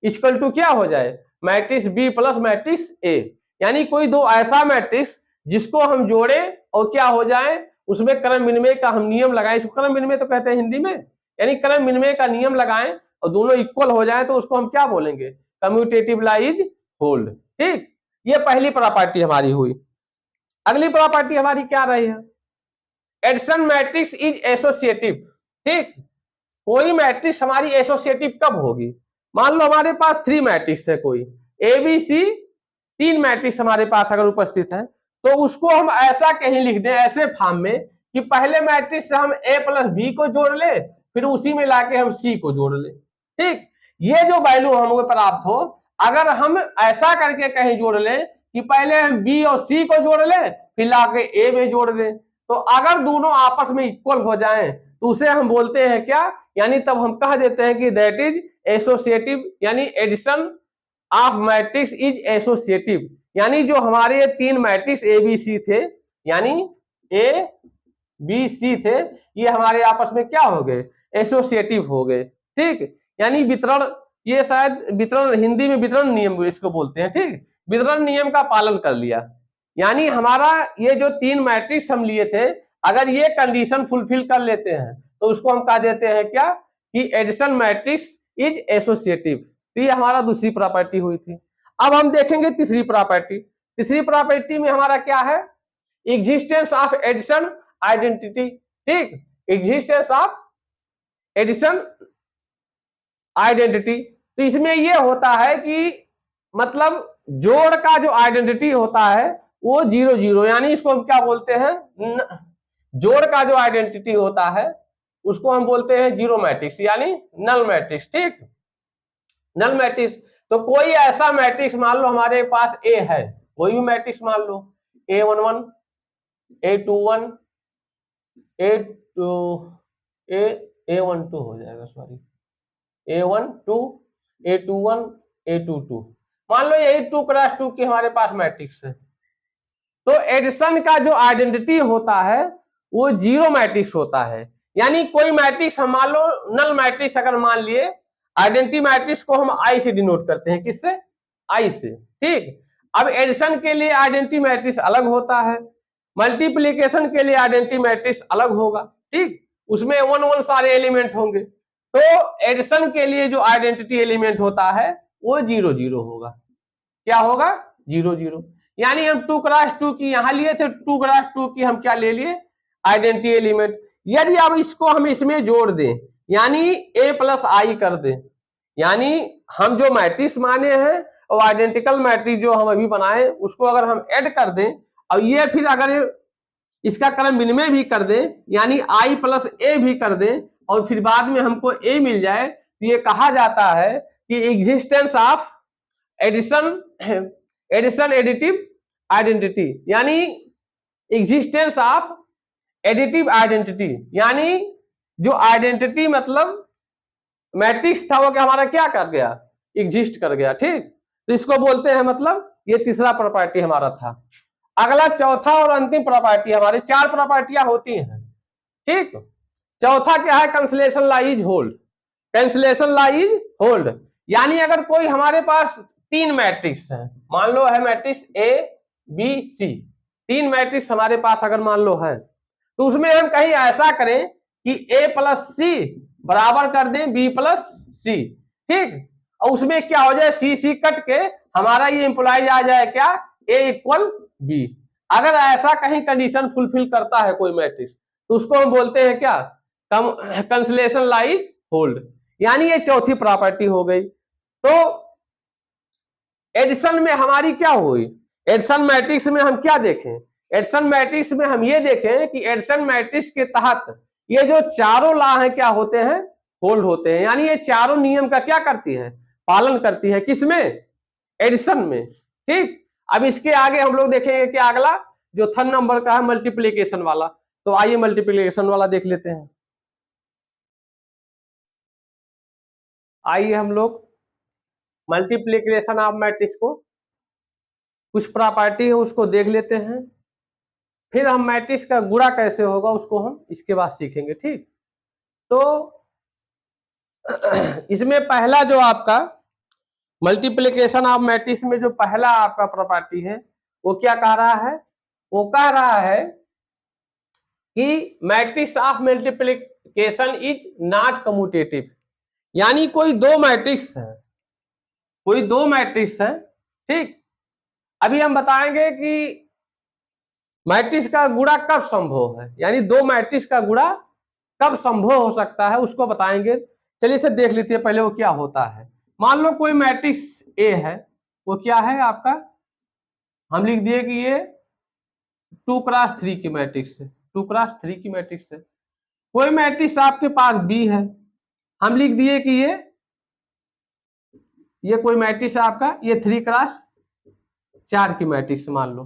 equal to क्या हो जाए, matrix B plus matrix A. यानी कोई दो ऐसा मैट्रिक्स जिसको हम जोड़े और क्या हो जाए, उसमें क्रम विनिमय का हम नियम लगाएं, इसको क्रम विनिमय तो कहते हैं हिंदी में, यानी क्रम विनिमय का नियम लगाएं और दोनों इक्वल हो जाए तो उसको हम क्या बोलेंगे, कम्यूटेटिव लॉ इज होल्ड, ठीक। ये पहली प्रॉपर्टी हमारी हुई। अगली प्रॉपर्टी हमारी क्या रही है, एडिशन मैट्रिक्स इज एसोसिएटिव, ठीक। कोई मैट्रिक्स हमारी एसोसिएटिव कब होगी, मान लो हमारे पास 3 मैट्रिक्स है, कोई ABC 3 मैट्रिक्स हमारे पास अगर उपस्थित है, तो उसको हम ऐसा कहीं लिख दें ऐसे फॉर्म में कि पहले मैट्रिक्स से हम A प्लस बी को जोड़ ले, फिर उसी में लाके हम C को जोड़ ले, ठीक। ये जो वैल्यू हमें प्राप्त हो, अगर हम ऐसा करके कहीं जोड़ ले कि पहले हम B और C को जोड़ ले फिर लाके A में जोड़ दे, तो अगर दोनों आपस में इक्वल हो जाएं तो उसे हम बोलते हैं क्या, यानी तब हम कह देते हैं कि दैट इज एसोसिएटिव, यानी addition of matrix is associative. यानी जो हमारे ये 3 मैट्रिक्स ABC थे, यानी ABC थे, ये हमारे आपस में क्या हो गए, एसोसिएटिव हो गए, ठीक। यानी वितरण, ये शायद वितरण हिंदी में वितरण नियम इसको बोलते हैं, ठीक, वितरण नियम का पालन कर लिया। यानी हमारा ये जो 3 मैट्रिक्स हम लिए थे, अगर ये कंडीशन फुलफिल कर लेते हैं तो उसको हम कह देते हैं क्या, कि एडिशन मैट्रिक्स इज एसोसिएटिव। तो ये हमारा दूसरी प्रॉपर्टी हुई थी। अब हम देखेंगे तीसरी प्रॉपर्टी। तीसरी प्रॉपर्टी में हमारा क्या है, एग्जिस्टेंस ऑफ एडिशन आइडेंटिटी, ठीक, एग्जिस्टेंस ऑफ एडिशन आइडेंटिटी। तो इसमें यह होता है कि मतलब जोड़ का जो आइडेंटिटी होता है वो 0 0, यानी इसको हम क्या बोलते हैं, जोड़ का जो आइडेंटिटी होता है उसको हम बोलते हैं जीरो मैट्रिक्स, यानी नल मैट्रिक्स, ठीक, नल मैट्रिक्स। तो कोई ऐसा मैट्रिक्स मान लो हमारे पास ए है, कोई भी मैट्रिक्स मान लो A11 A21 A12 हो जाएगा, सॉरी A12 A21 A22, मान लो यही 2 क्रॉस 2 की हमारे पास मैट्रिक्स है। तो एडिशन का जो आइडेंटिटी होता है वो जीरो मैट्रिक्स होता है। यानी कोई मैट्रिक्स हम मान लो नल मैट्रिक्स अगर मान लिए, आइडेंटिटी मैट्रिक्स को हम आई से डिनोट करते हैं, किससे, आई से, ठीक। अब एडिशन के लिए आइडेंटिटी मैट्रिक्स अलग होता है, मल्टीप्लीकेशन के लिए आइडेंटिटी मैट्रिक्स अलग होगा, ठीक, उसमें 1 1 सारे एलिमेंट होंगे। तो एडिशन के लिए जो आइडेंटिटी एलिमेंट होता है वो 0 0 होगा। क्या होगा? 0 0। यानी हम 2x2 की यहां लिए थे, 2x2 की हम क्या ले लिए? Identity element. यदि अब इसको हम इसमें जोड़ दें, यानी a प्लस आई कर दें, यानी हम जो मैट्रिक्स माने हैं और आइडेंटिकल मैट्रिक्स जो हम अभी बनाए उसको अगर हम ऐड कर दें और ये फिर अगर इसका क्रम विनिमय भी कर दें, यानी i प्लस ए भी कर दें और फिर बाद में हमको a मिल जाए, तो ये कहा जाता है कि existence of addition additive identity, यानी एग्जिस्टेंस ऑफ एडिटिव आइडेंटिटी, यानी जो आइडेंटिटी मतलब मैट्रिक्स था वो क्या हमारा क्या कर गया? एग्जिस्ट कर गया, ठीक। तो इसको बोलते हैं, मतलब ये तीसरा प्रॉपर्टी हमारा था। अगला चौथा और अंतिम प्रॉपर्टी, हमारे 4 प्रॉपर्टियां होती हैं, ठीक। चौथा क्या है? Cancellation law is hold. Cancellation law is hold, यानी अगर कोई हमारे पास 3 मैट्रिक्स है, मान लो है matrix A B C, 3 matrix हमारे पास अगर मान लो है, तो उसमें हम कहीं ऐसा करें कि ए प्लस सी बराबर कर दें बी प्लस सी, ठीक, और उसमें क्या हो जाए? सी सी कट के हमारा ये इंप्लाइज आ जाए क्या? ए इक्वल बी। अगर ऐसा कहीं कंडीशन फुलफिल करता है कोई मैट्रिक्स, तो उसको हम बोलते हैं क्या? कैंसिलेशन लॉ इज होल्ड, यानी ये चौथी प्रॉपर्टी हो गई। तो एडिशन में हमारी क्या हुई? एडिशन मैट्रिक्स में हम क्या देखें? एडिशन मैट्रिक्स में हम ये देखें कि एडिशन मैट्रिक्स के तहत ये जो चारों लॉ हैं क्या होते हैं? होल्ड होते हैं, यानी ये चारों नियम का क्या करती है? पालन करती है। किसमें? एडिशन में, ठीक। अब इसके आगे हम लोग देखेंगे कि अगला जो 3 नंबर का है मल्टीप्लीकेशन वाला, तो आइए मल्टीप्लीकेशन वाला देख लेते हैं। आइए हम लोग मल्टीप्लीकेशन ऑफ मैट्रिक्स को कुछ प्रॉपर्टी है उसको देख लेते हैं, फिर हम मैट्रिक्स का गुणा कैसे होगा उसको हम इसके बाद सीखेंगे, ठीक। तो इसमें पहला जो आपका मल्टीप्लिकेशन ऑफ मैट्रिक्स में जो पहला आपका प्रॉपर्टी है वो क्या कह रहा है? वो कह रहा है कि matrix of multiplication is not commutative, यानी कोई 2 मैट्रिक्स है, कोई 2 मैट्रिक्स है, ठीक। अभी हम बताएंगे कि मैट्रिक्स का गुणा कब संभव है, यानी 2 मैट्रिक्स का गुणा कब संभव हो सकता है उसको बताएंगे। चलिए इसे देख लेते हैं पहले वो क्या होता है। मान लो कोई मैट्रिक्स ए है, वो क्या है आपका? हम लिख दिए कि ये 2x3 की मैट्रिक्स है, 2x3 की मैट्रिक्स है। कोई मैट्रिक्स आपके पास बी है, हम लिख दिए कि ये कोई मैट्रिक्स है आपका, ये 3x4 की मैट्रिक्स मान लो।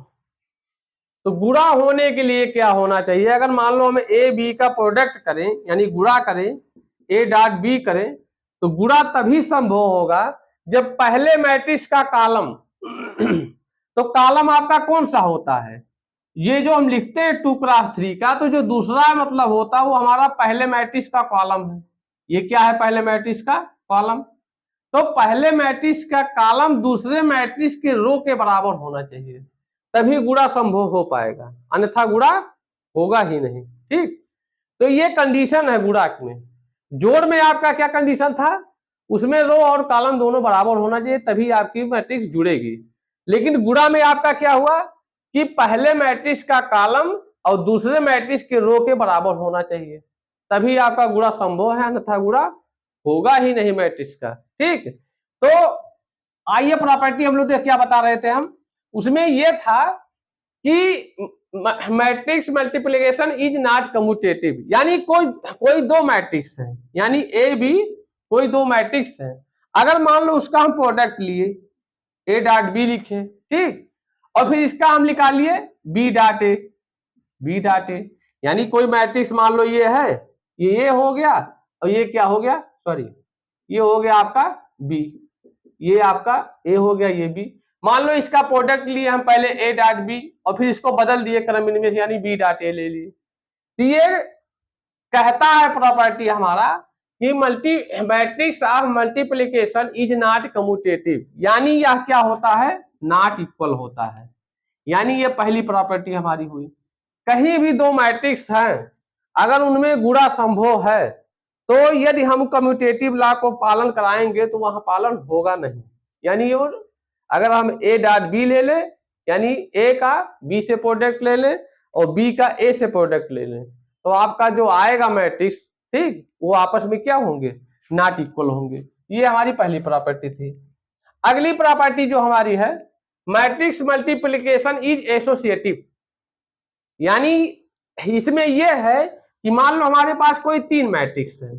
तो गुणा होने के लिए क्या होना चाहिए? अगर मान लो हम ए बी का प्रोडक्ट करें, यानी गुणा करें, ए डॉट बी करें, तो गुणा तभी संभव होगा जब पहले मैट्रिक्स का कॉलम तो कॉलम आपका कौन सा होता है? ये जो हम लिखते हैं 2x3 का, तो जो दूसरा मतलब होता है वो हमारा पहले मैट्रिक्स का कॉलम है। ये क्या है? पहले मैट्रिक्स का कॉलम। तो पहले मैट्रिक्स का कॉलम दूसरे मैट्रिक्स के रो के बराबर होना चाहिए, तभी गुणा संभव हो पाएगा, अन्यथा गुणा होगा ही नहीं, ठीक। तो ये कंडीशन है गुणा में। जोड़ में आपका क्या कंडीशन था? उसमें रो और कॉलम दोनों बराबर होना चाहिए, तभी आपकी मैट्रिक्स जुड़ेगी। लेकिन गुणा में आपका क्या हुआ कि पहले मैट्रिक्स का कॉलम और दूसरे मैट्रिक्स के रो के बराबर होना चाहिए, तभी आपका गुणा संभव है, अन्यथा गुणा होगा ही नहीं मैट्रिक्स का, ठीक। तो आइए प्रॉपर्टी हम लोग क्या बता रहे थे हम, उसमें यह था कि matrix multiplication is not commutative, यानी कोई 2 मैट्रिक्स है, यानी ए बी कोई 2 मैट्रिक्स है। अगर मान लो उसका हम प्रोडक्ट लिए, ए डॉट बी लिखे, ठीक, और फिर इसका हम निकाल लिए B dot A, B dot A, यानी कोई मैट्रिक्स मान लो ये है, ये हो गया और ये क्या हो गया? सॉरी, ये हो गया आपका बी, ये आपका ए हो गया, ये बी। मान लो इसका प्रोडक्ट लिए हम पहले ए डॉट बी और फिर इसको बदल दिए क्रम विनिमय से, यानी बी डॉट ए ले लिए। तो ये कहता है प्रॉपर्टी हमारा कि matrix of multiplication is not commutative, यानी यह क्या होता है? नॉट इक्वल होता है, यानी ये पहली प्रॉपर्टी हमारी हुई। कहीं भी दो मैट्रिक्स हैं, अगर उनमें गुणा संभव है तो यदि हम कम्यूटेटिव लॉ को पालन कराएंगे तो वहां पालन होगा नहीं। यानी अगर हम ए डॉट बी ले लें, यानी ए का बी से प्रोडक्ट ले लें और बी का ए से प्रोडक्ट ले लें, तो आपका जो आएगा मैट्रिक्स, ठीक, वो आपस में क्या होंगे, नॉट इक्वल होंगे। ये हमारी पहली प्रॉपर्टी थी। अगली प्रॉपर्टी जो हमारी है, मैट्रिक्स मल्टीप्लिकेशन इज एसोसिएटिव। यानी इसमें यह है कि मान लो हमारे पास कोई तीन मैट्रिक्स है,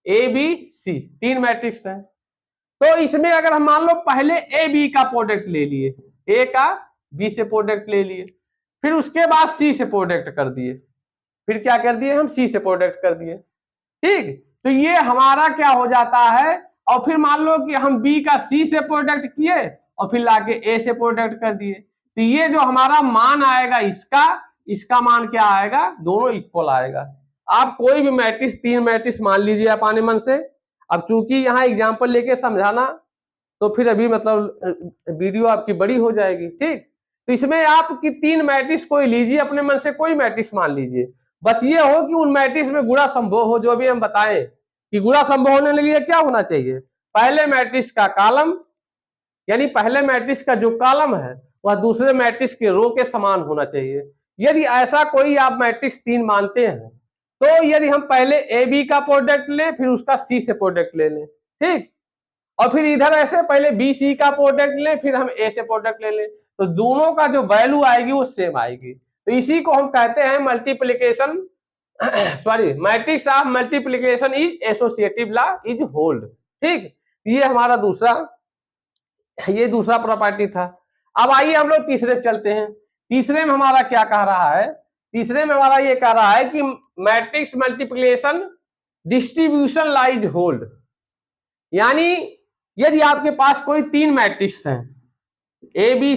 ए बी सी, तीन मैट्रिक्स है, तो इसमें अगर हम मान लो पहले ए बी का प्रोडक्ट ले लिए, ए का बी से प्रोडक्ट ले लिए, फिर उसके बाद सी से प्रोडक्ट कर दिए, फिर क्या कर दिए हम, सी से प्रोडक्ट कर दिए, ठीक। तो ये हमारा क्या हो जाता है, और फिर मान लो कि हम बी का सी से प्रोडक्ट किए और फिर लाके ए से प्रोडक्ट कर दिए, तो ये जो हमारा मान आएगा इसका मान क्या आएगा, दोनों इक्वल आएगा। आप कोई भी मैट्रिक्स, तीन मैट्रिक्स मान लीजिए आप अपने मन से। अब चूंकि यहाँ एग्जाम्पल लेके समझाना, तो फिर अभी मतलब वीडियो आपकी बड़ी हो जाएगी, ठीक। तो इसमें आपकी तीन मैट्रिक्स कोई लीजिए अपने मन से, कोई मैट्रिक्स मान लीजिए, बस ये हो कि उन मैट्रिक्स में गुणा संभव हो। जो भी हम बताएं कि गुणा संभव होने के लिए क्या होना चाहिए, पहले मैट्रिक्स का कॉलम, यानी पहले मैट्रिक्स का जो कॉलम है वह दूसरे मैट्रिक्स के रो के समान होना चाहिए। यदि ऐसा कोई आप मैट्रिक्स तीन मानते हैं, तो यदि हम पहले ए बी का प्रोडक्ट लें फिर उसका सी से प्रोडक्ट ले लें, ठीक, और फिर इधर ऐसे पहले बी सी का प्रोडक्ट लें फिर हम ए से प्रोडक्ट ले लें, तो दोनों का जो वैल्यू आएगी वो सेम आएगी। तो इसी को हम कहते हैं multiplication sorry matrix of multiplication is associative law is hold, ठीक। ये हमारा ये दूसरा प्रॉपर्टी था। अब आइए हम लोग तीसरे चलते हैं। तीसरे में हमारा क्या कह रहा है, तीसरे में हमारा ये कह रहा है कि matrix multiplication distribution law is hold. यानी यदि आपके पास कोई तीन मैट्रिक्स हैं, ए बी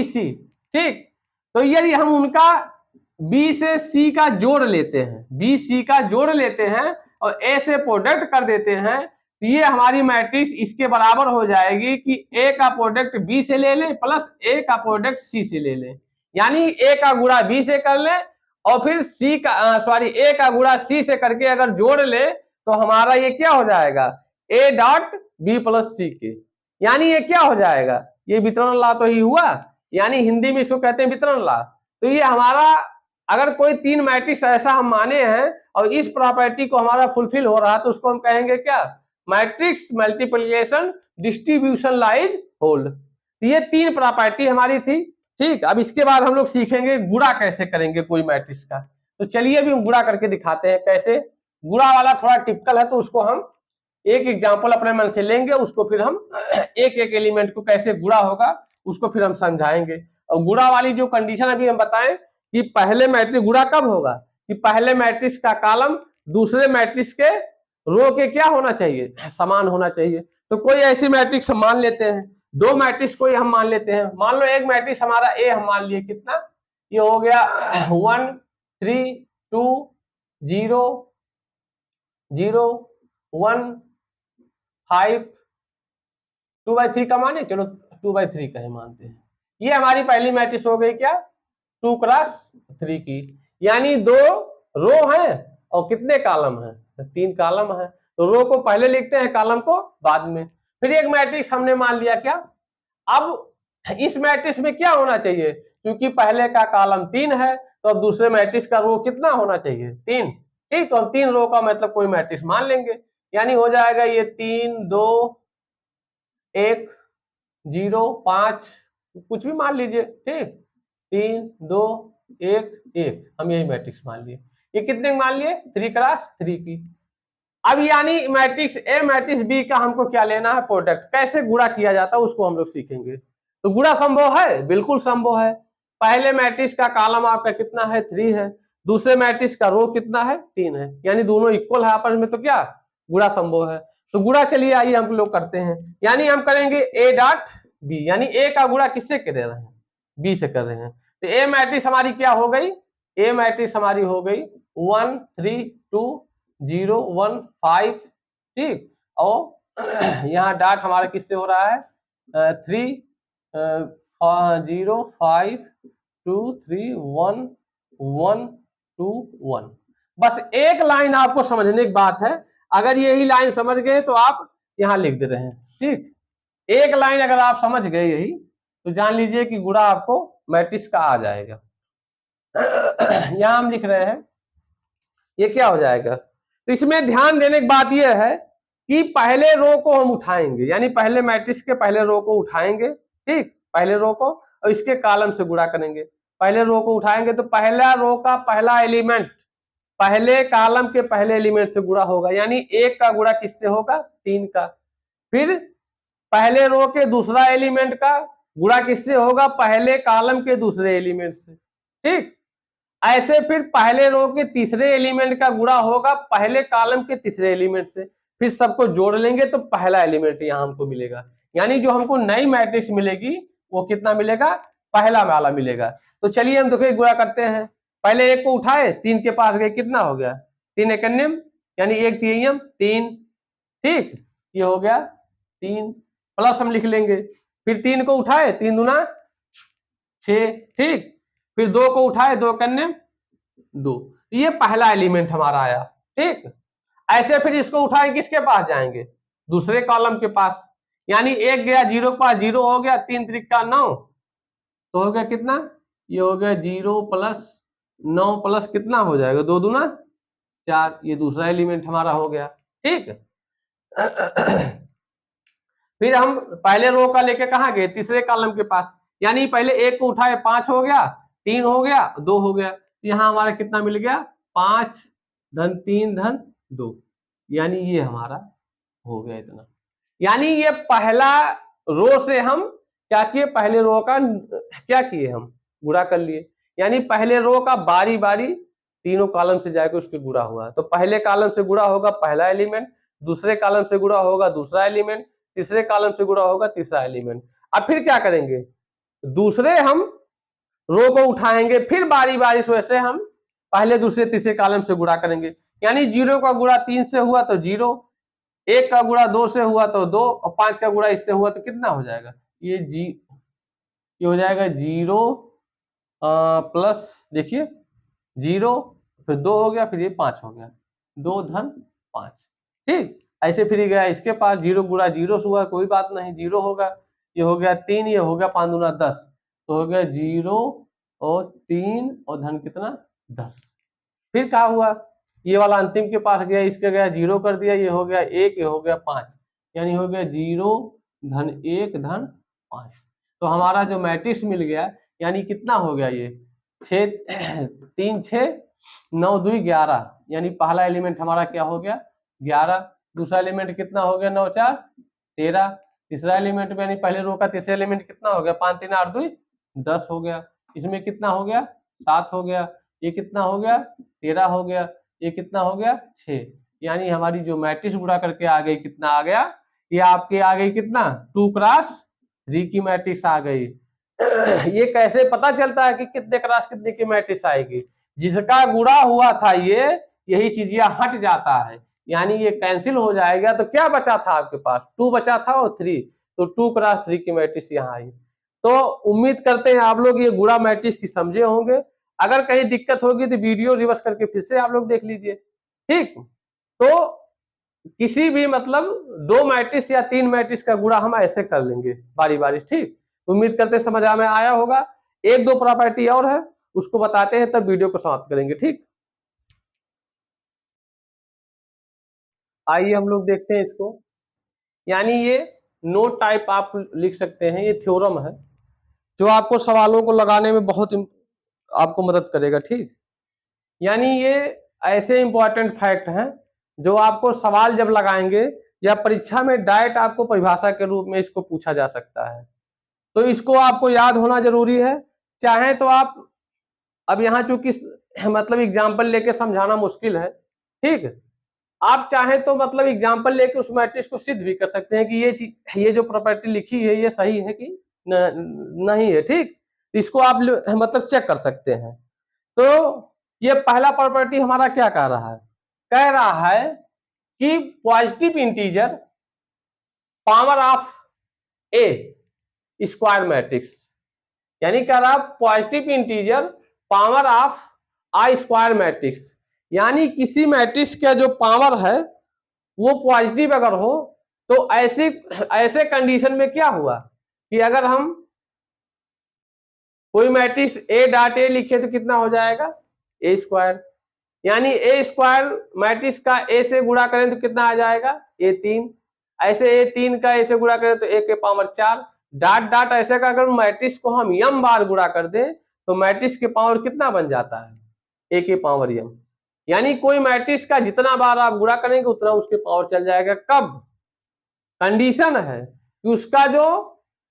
सी, ठीक, तो यदि हम उनका बी से सी का जोड़ लेते हैं, बी सी का जोड़ लेते हैं और ए से प्रोडक्ट कर देते हैं, तो ये हमारी मैट्रिक्स इसके बराबर हो जाएगी कि ए का प्रोडक्ट बी से ले लें प्लस ए का प्रोडक्ट सी से ले लें। यानी ए का गुणा बी से कर लें और फिर ए का गुणा सी से करके अगर जोड़ ले तो हमारा ये क्या हो जाएगा, ए डॉट बी प्लस सी के। यानी ये क्या हो जाएगा, ये वितरण लॉ तो ही हुआ, यानी हिंदी में इसको कहते हैं वितरण लॉ। तो ये हमारा अगर कोई तीन मैट्रिक्स ऐसा हम माने हैं और इस प्रॉपर्टी को हमारा फुलफिल हो रहा है, तो उसको हम कहेंगे क्या, matrix multiplication distribution law is hold. तो ये तीन प्रॉपर्टी हमारी थी, ठीक। अब इसके बाद हम लोग सीखेंगे गुणा कैसे करेंगे कोई मैट्रिक्स का। तो चलिए अभी हम गुणा करके दिखाते हैं कैसे। गुणा वाला थोड़ा टिपिकल है, तो उसको हम एक एग्जाम्पल अपने मन से लेंगे, उसको फिर हम एक एक एलिमेंट को कैसे गुणा होगा उसको फिर हम समझाएंगे। और गुणा वाली जो कंडीशन अभी हम बताएं कि पहले मैट्रिक्स गुणा कब होगा, कि पहले मैट्रिक्स का कॉलम दूसरे मैट्रिक्स के रो के क्या होना चाहिए, समान होना चाहिए। तो कोई ऐसी मैट्रिक्स हम मान लेते हैं, दो मैट्रिक्स कोई हम मान लेते हैं। मान लो एक मैट्रिक्स हमारा ए हम मान लिए, कितना, ये हो गया 1 3 2 0 0 1 5 2/3 का माने, चलो 2/3 का ही मानते हैं। ये हमारी पहली मैट्रिक्स हो गई क्या, 2 क्रॉस 3 की। यानी दो रो हैं और कितने कॉलम हैं, तीन कॉलम है। तो रो को पहले लिखते हैं, कॉलम को बाद में। फिर एक मैट्रिक्स हमने मान लिया क्या, अब इस मैट्रिक्स में क्या होना चाहिए, क्योंकि पहले का कॉलम 3 है तो अब दूसरे मैट्रिक्स का रो कितना होना चाहिए, 3, ठीक। तो हम 3 रो का मतलब कोई मैट्रिक्स मान लेंगे। यानी हो जाएगा ये 3 2 1 0 5, कुछ भी मान लीजिए, ठीक, 3 2 1 1, हम यही मैट्रिक्स मान लिए। ये कितने मान लिए, 3 क्रॉस 3 की। अब यानी मैट्रिक्स ए मैट्रिक्स बी का हमको क्या लेना है, प्रोडक्ट। कैसे गुणा किया जाता है उसको हम लोग सीखेंगे। तो गुणा संभव है, बिल्कुल संभव है। पहले मैट्रिक्स का कॉलम आपका कितना है, 3 है, दूसरे मैट्रिक्स का रो कितना है, 3 है, यानी दोनों इक्वल है आपस में, तो क्या गुणा संभव है। तो गुणा चलिए आइए हम लोग करते हैं। यानी हम करेंगे ए डॉट बी, यानी ए का गुणा किससे कर रहे हैं, बी से कर रहे हैं। तो ए मैट्रिक्स हमारी क्या हो गई, ए मैट्रिक्स हमारी हो गई 1 3 2 0 1 5, ठीक। और यहाँ डॉट हमारा किससे हो रहा है, 3 0 5 2 3 1 1 2 1। बस एक लाइन आपको समझने की बात है, अगर यही लाइन समझ गए तो आप यहां लिख दे रहे हैं। ठीक, एक लाइन अगर आप समझ गए यही, तो जान लीजिए कि गुणा आपको मैट्रिक्स का आ जाएगा। यहां हम लिख रहे हैं, ये क्या हो जाएगा। तो इसमें ध्यान देने की बात यह है कि पहले रो को हम उठाएंगे, यानी पहले मैट्रिक्स के पहले रो को उठाएंगे। ठीक, पहले रो को, और इसके कॉलम से गुणा करेंगे। पहले रो को उठाएंगे तो पहला रो का पहला एलिमेंट पहले कॉलम के पहले एलिमेंट से गुणा होगा, यानी 1 का गुणा किससे होगा, 3 का। फिर पहले रो के दूसरा एलिमेंट का गुणा किससे होगा, पहले कॉलम के दूसरे एलिमेंट से। ठीक, ऐसे फिर पहले रो के तीसरे एलिमेंट का गुणा होगा पहले कॉलम के तीसरे एलिमेंट से। फिर सबको जोड़ लेंगे तो पहला एलिमेंट यहां हमको मिलेगा, यानी जो हमको नई मैट्रिक्स मिलेगी वो कितना मिलेगा, पहला वाला मिलेगा। तो चलिए हम देखिए गुणा करते हैं। पहले 1 को उठाए, 3 के पास गए, कितना हो गया, 3 एकन्यम, यानी 1 3 3। ठीक, ये हो गया 3, प्लस हम लिख लेंगे। फिर 3 को उठाए, 3 दूना 6। ठीक, फिर 2 को उठाए, 2 कन्यम 2, ये पहला एलिमेंट हमारा आया। ठीक, ऐसे फिर इसको उठाए किसके पास जाएंगे, दूसरे कॉलम के पास, यानी 1 गया 0 के पास, 0 हो गया, 3 त्रिका 9, तो हो गया कितना, ये हो गया 0 प्लस 9 प्लस कितना हो जाएगा, 2 दूना 4, ये दूसरा एलिमेंट हमारा हो गया। ठीक, फिर हम पहले रो का लेके कहां गए, तीसरे कॉलम के पास, यानी पहले 1 को उठाए, 5 हो गया, 3 हो गया, 2 हो गया, यहां हमारा कितना मिल गया, 5 धन 3 धन 2, यानी ये हमारा हो गया इतना। यानी ये पहला रो से हम क्या किए, पहले रो का क्या किए, हम गुणा कर लिए, यानी पहले रो का बारी बारी तीनों कॉलम से जाकर उसके गुणा हुआ। तो पहले कॉलम से गुणा होगा पहला एलिमेंट, दूसरे कॉलम से गुणा होगा दूसरा एलिमेंट, तीसरे कॉलम से गुणा होगा तीसरा एलिमेंट। अब फिर क्या करेंगे, दूसरे हम रो को उठाएंगे, फिर बारी बारी से वैसे हम पहले दूसरे तीसरे कॉलम से गुणा करेंगे, यानी 0 का गुणा 3 से हुआ तो 0, 1 का गुणा 2 से हुआ तो 2, और 5 का गुणा इससे हुआ तो कितना हो जाएगा, ये हो जाएगा 0 प्लस, देखिए 0, फिर 2 हो गया, फिर ये 5 हो गया, 2 धन 5। ठीक, ऐसे फिर गया इसके पास, 0 गुणा 0 से हुआ, कोई बात नहीं, 0 होगा, ये हो गया 3, ये हो गया 5 दूना 10, तो हो गया 0 और 3 और धन कितना 10। फिर क्या हुआ, ये वाला अंतिम के पास गया, इसके गया 0 कर दिया, ये हो गया 1, ये हो गया 5, यानी हो गया 0 धन 1 धन 5। तो हमारा जो मैट्रिक्स मिल गया, यानी कितना हो गया, ये 6 3 6 9 2 11, यानी पहला एलिमेंट हमारा क्या हो गया 11, दूसरा एलिमेंट कितना हो गया 9 4 13, तीसरा एलिमेंट यानी पहले रो का तीसरा एलिमेंट कितना हो गया 5 3 8 2 10 हो गया, इसमें कितना हो गया 7 हो गया, ये कितना हो गया 13 हो गया, ये कितना हो गया 6, यानी हमारी जो मैट्रिक्स गुणा करके आ गई कितना आ गया, ये आपके आ गई कितना 2 क्रॉस 3 की मैट्रिक्स आ गई। ये कैसे पता चलता है कि कितने क्रॉस कितने की मैट्रिक्स आएगी, जिसका गुणा हुआ था ये यही चीज हट जाता है, यानी ये कैंसिल हो जाएगा, तो क्या बचा था आपके पास 2 बचा था और 3, तो 2 क्रॉस 3 की मैट्रिक्स यहाँ आई। तो उम्मीद करते हैं आप लोग ये गुणा मैट्रिक्स की समझे होंगे, अगर कहीं दिक्कत होगी तो वीडियो रिवर्स करके फिर से आप लोग देख लीजिए। ठीक, तो किसी भी मतलब 2 मैट्रिक्स या 3 मैट्रिक्स का गुणा हम ऐसे कर लेंगे बारी बारी। ठीक, उम्मीद करते समझ में आया होगा। 1-2 प्रॉपर्टी और है, उसको बताते हैं तब वीडियो को समाप्त करेंगे। ठीक, आइए हम लोग देखते हैं इसको, यानी ये नोट टाइप आप लिख सकते हैं, ये थ्योरम है जो आपको सवालों को लगाने में बहुत आपको मदद करेगा। ठीक, यानी ये ऐसे इंपॉर्टेंट फैक्ट हैं जो आपको सवाल जब लगाएंगे या परीक्षा में डायरेक्ट आपको परिभाषा के रूप में इसको पूछा जा सकता है, तो इसको आपको याद होना जरूरी है। चाहे तो आप, अब यहाँ चूंकि मतलब एग्जाम्पल लेके समझाना मुश्किल है, ठीक, आप चाहे तो मतलब एग्जाम्पल लेके उस मैट्रिक्स को सिद्ध भी कर सकते हैं कि ये जो प्रॉपर्टी लिखी है ये सही है कि नहीं है। ठीक, इसको आप मतलब चेक कर सकते हैं। तो ये पहला प्रॉपर्टी हमारा क्या कह रहा है, कह रहा है कि positive integer power of A square matrix, यानी कह रहा positive integer power of I square matrix, यानी किसी मैट्रिक्स का जो पावर है वो पॉजिटिव अगर हो तो ऐसे कंडीशन में क्या हुआ कि अगर हम कोई मैट्रिक्स ए डॉट ए लिखे तो कितना हो जाएगा ए स्क्वायर, यानी ए स्क्वायर मैट्रिक्स का ए से गुणा करें तो कितना आ जाएगा A3, ऐसे A3 का ए से गुणा करें तो ए के पावर 4 डॉट डॉट ऐसे का अगर मैट्रिक्स को हम m बार गुणा कर दें तो मैट्रिक्स के पावर कितना बन जाता है ए के पावर m, यानी कोई मैट्रिक्स का जितना बार आप गुणा करेंगे उतना उसके पावर चल जाएगा। कब? कंडीशन है कि उसका जो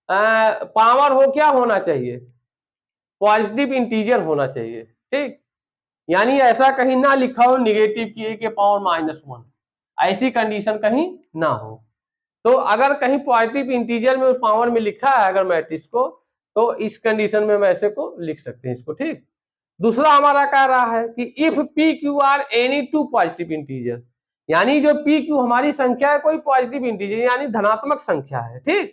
पावर हो क्या होना चाहिए, पॉजिटिव इंटीजर होना चाहिए, ठीक। यानी ऐसा कहीं ना लिखा हो निगेटिव की ए के पावर -1, ऐसी कंडीशन कहीं ना हो। तो अगर कहीं पॉजिटिव इंटीजर में पावर में लिखा है अगर मैट्रिक्स को, तो इस कंडीशन में हम ऐसे को लिख सकते हैं इसको, ठीक। दूसरा हमारा कह रहा है कि if P Q R any two positive integer, यानी जो पी क्यू हमारी संख्या है कोई पॉजिटिव इंटीजर यानी धनात्मक संख्या है, ठीक।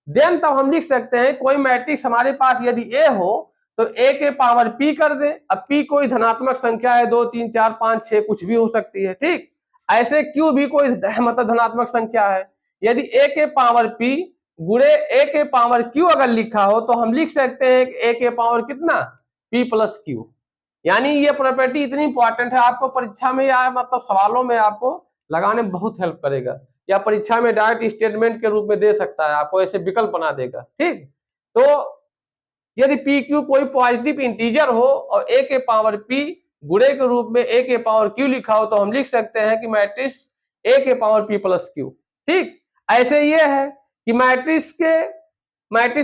देन तब हम लिख सकते हैं कोई मैट्रिक्स हमारे पास यदि ए हो तो ए के पावर पी कर दे। अब पी कोई धनात्मक संख्या है 2 3 4 5 6 कुछ भी हो सकती है, ठीक। ऐसे क्यू भी कोई मतलब धनात्मक संख्या है, यदि ए के पावर पी गुणे ए के पावर क्यू अगर लिखा हो तो हम लिख सकते हैं ए के पावर कितना पी प्लस क्यू। यानी ये प्रॉपर्टी इतनी इंपॉर्टेंट है, आपको परीक्षा में या मतलब सवालों में आपको लगाने में बहुत हेल्प करेगा, या परीक्षा में डायरेक्ट स्टेटमेंट के रूप में दे सकता है, आपको ऐसे विकल्प बना देगा, ठीक। तो यदि पी क्यू कोई पॉजिटिव इंटीजर हो और ए के पावर पी गुणे के रूप में ए के पावर क्यू लिखा हो तो हम लिख सकते हैं कि मैट्रिक्स ए के पावर पी प्लस क्यू, ठीक। ऐसे ये है कि मैट्रिक्स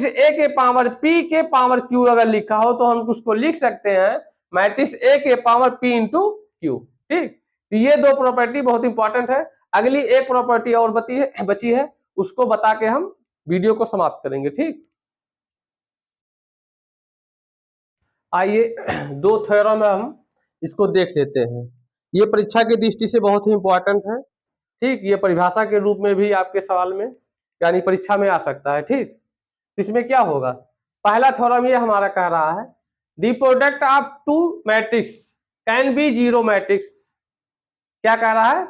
ए के पावर पी के पावर क्यू अगर लिखा हो तो हम उसको लिख सकते हैं मैट्रिक्स ए के पावर पी इंटू क्यू, ठीक। तो ये दो प्रॉपर्टी बहुत इंपॉर्टेंट है। अगली एक प्रॉपर्टी और बची है उसको बता के हम वीडियो को समाप्त करेंगे, ठीक। आइए दो थ्योरम में हम इसको देख लेते हैं। ये परीक्षा की दृष्टि से बहुत ही इंपॉर्टेंट है, ठीक। ये परिभाषा के रूप में भी आपके सवाल में यानी परीक्षा में आ सकता है, ठीक। इसमें क्या होगा, पहला थ्योरम ये हमारा कह रहा है the product of two matrix can be zero matrix. क्या कह रहा है?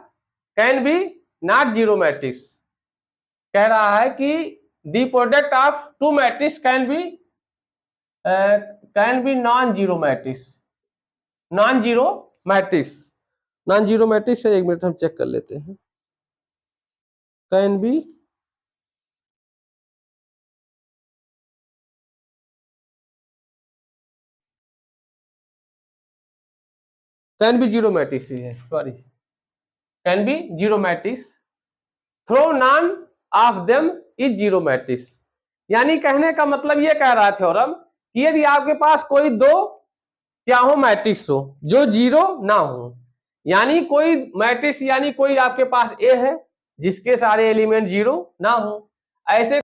Can be not zero matrix. कह रहा है कि the product of two matrix can be non zero matrix. Non zero matrix है, एक मिनट हम चेक कर लेते हैं। कैन बी जीरो मैट्रिक्स ही है, sorry, can be zero matrix though none of them is zero matrix. यानी कहने का मतलब ये कह रहा है थ्योरम कि यदि आपके पास कोई दो क्या हो मैट्रिक्स हो जो जीरो ना हो, यानी कोई मैट्रिक्स यानी कोई आपके पास ए है जिसके सारे एलिमेंट जीरो ना हो, ऐसे